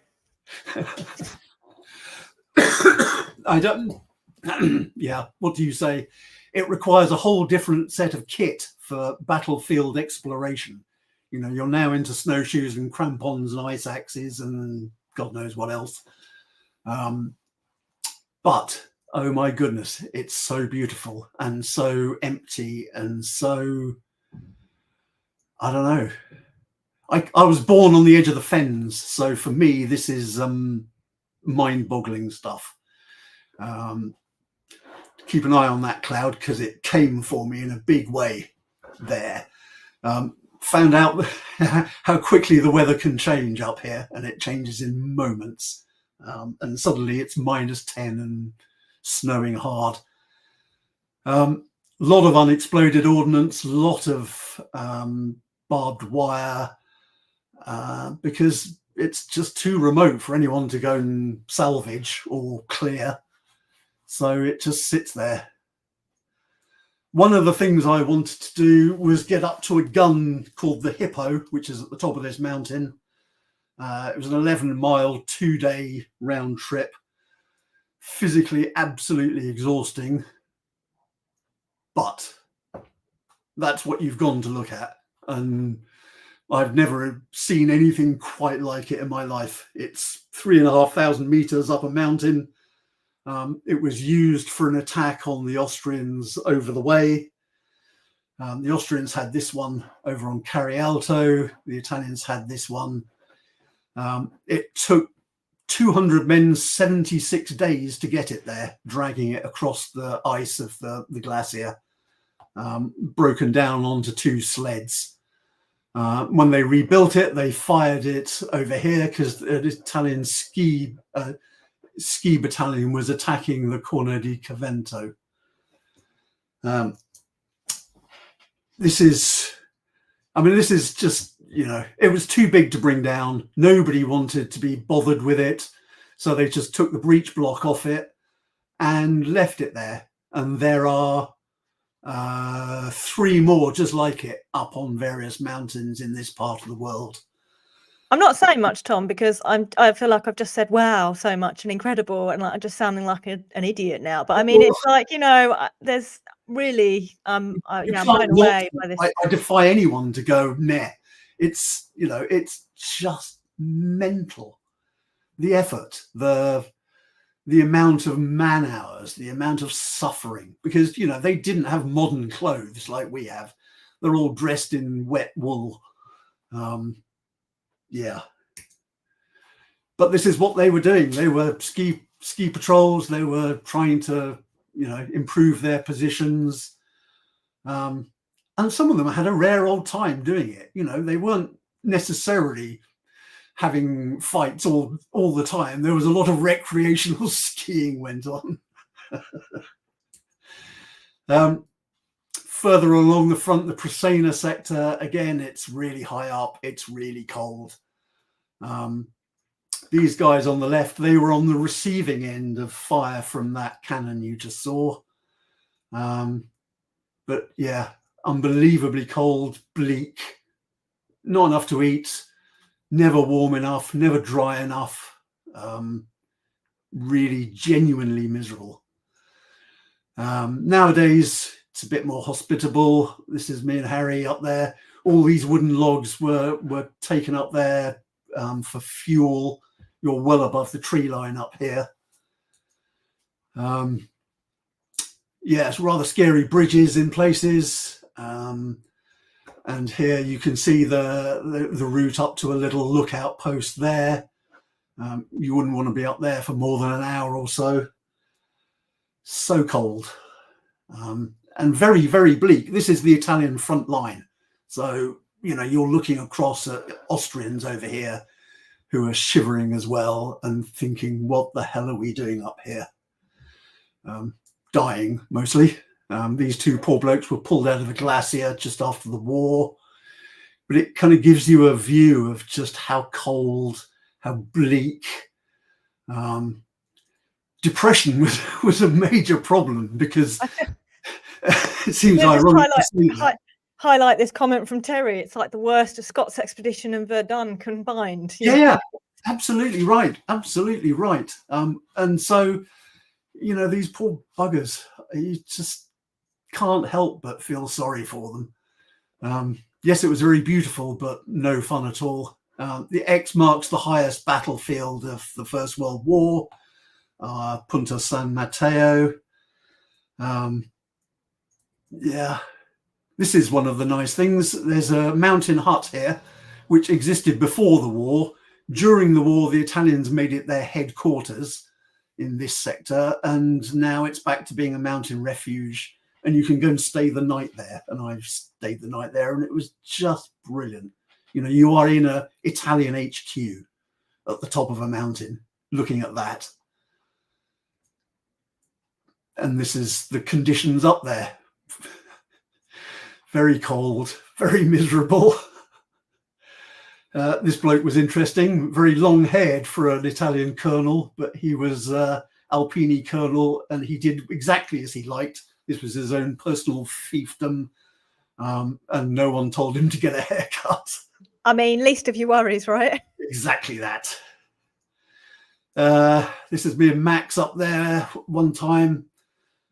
I don't. Yeah, what do you say? It requires a whole different set of kit for battlefield exploration. You know, you're now into snowshoes and crampons and ice axes and God knows what else. But oh my goodness, it's so beautiful and so empty and so, I don't know. I was born on the edge of the fens, so for me this is mind-boggling stuff. Keep an eye on that cloud because it came for me in a big way there. Found out how quickly the weather can change up here, and it changes in moments. And suddenly it's -10 and snowing hard. Lot of unexploded ordnance, lot of barbed wire, because it's just too remote for anyone to go and salvage or clear. So it just sits there. One of the things I wanted to do was get up to a gun called the Hippo, which is at the top of this mountain. It was an 11-mile, 2-day round trip. Physically absolutely exhausting. But that's what you've gone to look at. And I've never seen anything quite like it in my life. It's 3,500 meters up a mountain. It was used for an attack on the Austrians over the way. The Austrians had this one over on Caporetto. The Italians had this one. It took 200 men 76 days to get it there, dragging it across the ice of the glacier, broken down onto 2 sleds. When they rebuilt it, they fired it over here because the Italian ski battalion was attacking the Corno di Cavento. This is just, you know, it was too big to bring down. Nobody wanted to be bothered with it. So they just took the breech block off it and left it there. And there are 3 more just like it up on various mountains in this part of the world. I'm not saying much, Tom, because I feel like I've just said wow so much and incredible, and like I'm just sounding like an idiot now. But I mean, it's like, you know, there's really I'm blown away by this. I defy anyone to go nah. It's, you know, it's just mental. The effort, the amount of man hours, the amount of suffering, because, you know, they didn't have modern clothes like we have. They're all dressed in wet wool. Yeah. But this is what they were doing. They were ski patrols. They were trying to, you know, improve their positions. And some of them had a rare old time doing it. You know, they weren't necessarily having fights all the time. There was a lot of recreational skiing went on. Further along the front, the Presena sector, again, it's really high up. It's really cold. These guys on the left, they were on the receiving end of fire from that cannon you just saw. But yeah, unbelievably cold, bleak, not enough to eat, never warm enough, never dry enough. Really genuinely miserable. Nowadays, it's a bit more hospitable. This is me and Harry up there. All these wooden logs were taken up there for fuel. You're well above the tree line up here. Yeah, it's rather scary bridges in places. And here you can see the route up to a little lookout post there. You wouldn't want to be up there for more than an hour or so. So cold. And very, very bleak. This is the Italian front line. So, you know, you're looking across at Austrians over here who are shivering as well and thinking, what the hell are we doing up here? Dying mostly. These two poor blokes were pulled out of a glacier just after the war, but it kind of gives you a view of just how cold, how bleak. Depression was a major problem, because it seems ironic to see that. Highlight this comment from Terry. It's like the worst of Scott's expedition and Verdun combined. Yeah, absolutely right. Absolutely right. And so, you know, these poor buggers, you just can't help but feel sorry for them. Yes, it was very beautiful, but no fun at all. The X marks the highest battlefield of the First World War, Punta San Mateo. Yeah, this is one of the nice things. There's a mountain hut here, which existed before the war. During the war, the Italians made it their headquarters in this sector, and now it's back to being a mountain refuge, and you can go and stay the night there. And I've stayed the night there, and it was just brilliant. You know, you are in a Italian HQ at the top of a mountain looking at that. And this is the conditions up there. Very cold, very miserable. This bloke was interesting, very long haired for an Italian colonel, but he was Alpini colonel, and he did exactly as he liked. This was his own personal fiefdom, and no one told him to get a haircut. I mean, least of your worries, right? Exactly that. This is me and Max up there one time.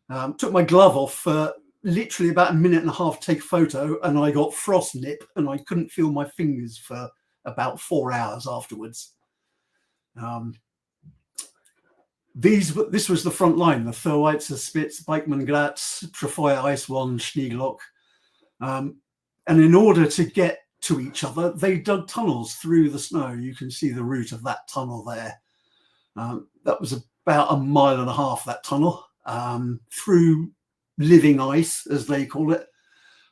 Took my glove off for literally about a minute and a half to take a photo, and I got frost nip, and I couldn't feel my fingers for about 4 hours afterwards. This was the front line, the Thorweitzer Spitz, Beikmangratz, Trefoyer Eiswand, Schneelock. And in order to get to each other, they dug tunnels through the snow. You can see the route of that tunnel there. That was about 1.5 miles, that tunnel, through living ice, as they call it.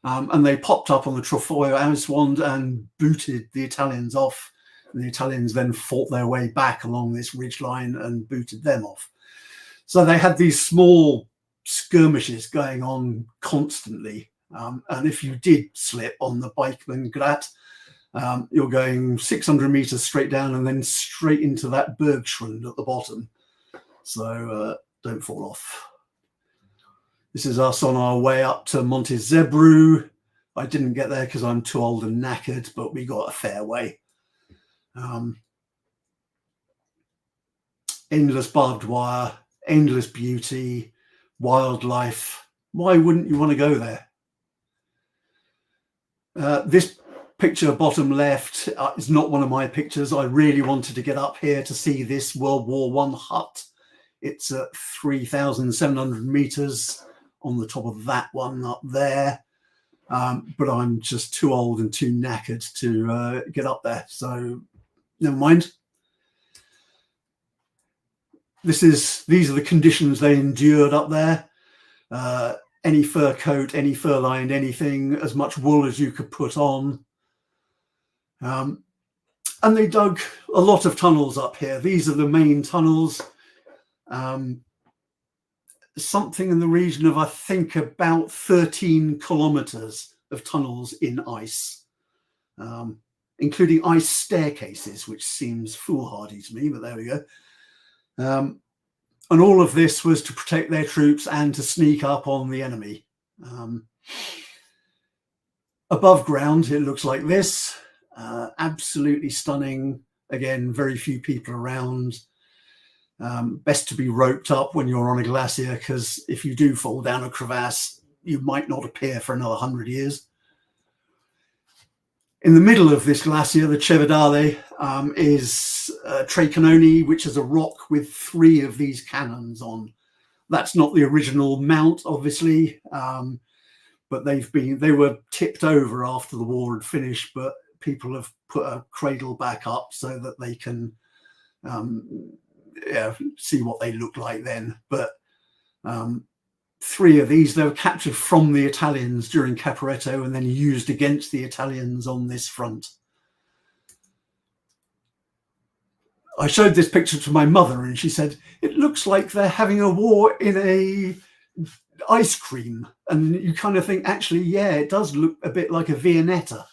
And they popped up on the Trefoyer Eiswand and booted the Italians off. And the Italians then fought their way back along this ridgeline and booted them off. So they had these small skirmishes going on constantly. And if you did slip on the Beikmangrat, you're going 600 meters straight down and then straight into that Bergschwund at the bottom. So don't fall off. This is us on our way up to Monte Zebru. I didn't get there because I'm too old and knackered, but we got a fair way. Endless barbed wire, endless beauty, wildlife. Why wouldn't you want to go there? This picture, bottom left, is not one of my pictures. I really wanted to get up here to see this World War I hut. It's at 3,700 meters on the top of that one up there. But I'm just too old and too knackered to get up there. So never mind. These are the conditions they endured up there. Any fur coat, any fur lined, anything, as much wool as you could put on. And they dug a lot of tunnels up here. These are the main tunnels. Something in the region of, I think, about 13 kilometers of tunnels in ice, including ice staircases, which seems foolhardy to me, but there we go. And all of this was to protect their troops and to sneak up on the enemy. Above ground, it looks like this. Absolutely stunning. Again, very few people around. Best to be roped up when you're on a glacier, because if you do fall down a crevasse, you might not appear for another 100 years. In the middle of this glacier, the Cevedale, is Tre Cannoni, which is a rock with 3 of these cannons on. That's not the original mount, obviously, but they were tipped over after the war had finished, but people have put a cradle back up so that they can see what they look like then. But 3 of these, they were captured from the Italians during Caporetto and then used against the Italians on this front. I showed this picture to my mother and she said, it looks like they're having a war in a ice cream. And you kind of think, actually, yeah, it does look a bit like a Viennetta.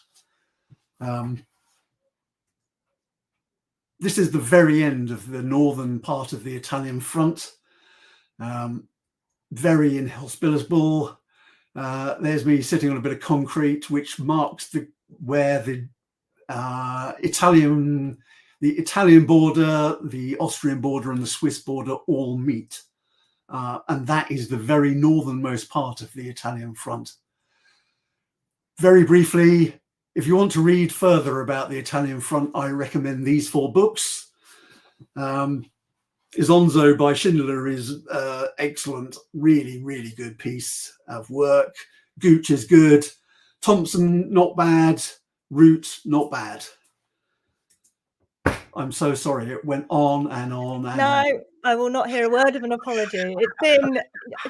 This is the very end of the northern part of the Italian front. Very inhospitable. There's me sitting on a bit of concrete, which marks where the Italian border, the Austrian border, and the Swiss border all meet. And that is the very northernmost part of the Italian front. Very briefly, if you want to read further about the Italian front, I recommend these 4 books. Isonzo by Schindler is excellent, really, really good piece of work. Gooch is good. Thompson, not bad. Root, not bad. I'm so sorry. It went on and on and No, on. I will not hear a word of an apology. It's been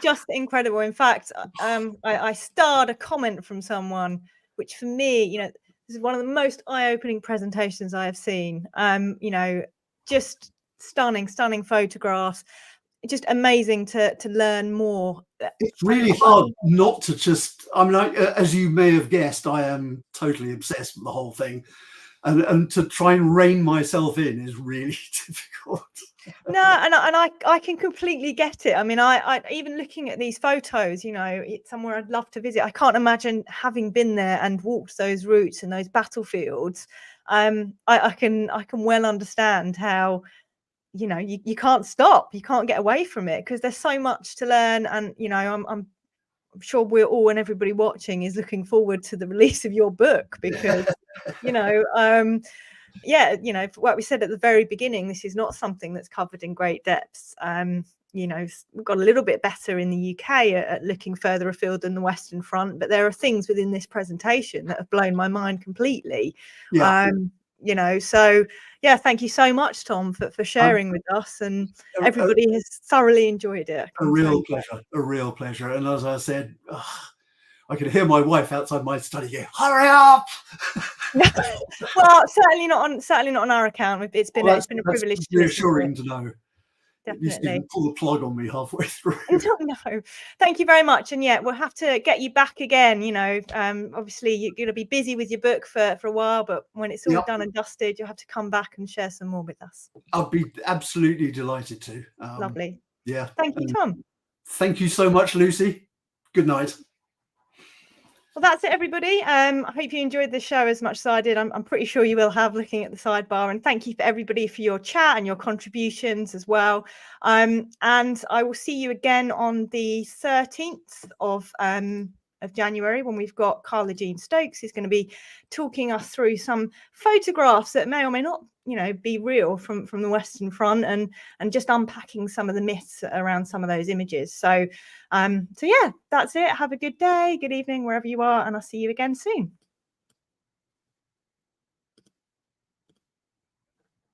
just incredible. In fact, I starred a comment from someone, which for me, you know, this is one of the most eye-opening presentations I have seen. You know, just stunning photographs. Just amazing to learn more. It's really hard not to just, I mean, as you may have guessed, I am totally obsessed with the whole thing. And to try and rein myself in is really difficult. No, and I can completely get it. I mean, I even looking at these photos, you know, it's somewhere I'd love to visit. I can't imagine having been there and walked those routes and those battlefields. I can well understand how, you know, you can't stop, you can't get away from it because there's so much to learn. And you know, I'm sure we're all, and everybody watching is looking forward to the release of your book because you know, yeah, you know, what we said at the very beginning, this is not something that's covered in great depths. You know, we've got a little bit better in the UK at looking further afield than the Western Front, but there are things within this presentation that have blown my mind completely. Yeah. You know, so yeah, thank you so much, Tom, for sharing with us, and everybody has thoroughly enjoed it. A real pleasure. And as I said, I could hear my wife outside my study go, "Hurry up!" Well, certainly not on our account. It's been a privilege. Reassuring to know. Definitely. You didn't pull the plug on me halfway through. No, thank you very much. And yeah, we'll have to get you back again. You know, obviously you're going to be busy with your book for a while, but when it's all done and dusted, you'll have to come back and share some more with us. I'll be absolutely delighted to. Lovely. Yeah. Thank you, Tom. Thank you so much, Lucy. Good night. Well, that's it, everybody. I hope you enjoyed the show as much as I did. I'm pretty sure you will have, looking at the sidebar. And thank you for everybody for your chat and your contributions as well. And I will see you again on the 13th of January when we've got Carla Jean Stokes, who's going to be talking us through some photographs that may or may not, you know, be real from the Western Front, and just unpacking some of the myths around some of those images. So yeah, that's it. Have a good day, good evening, wherever you are, and I'll see you again soon.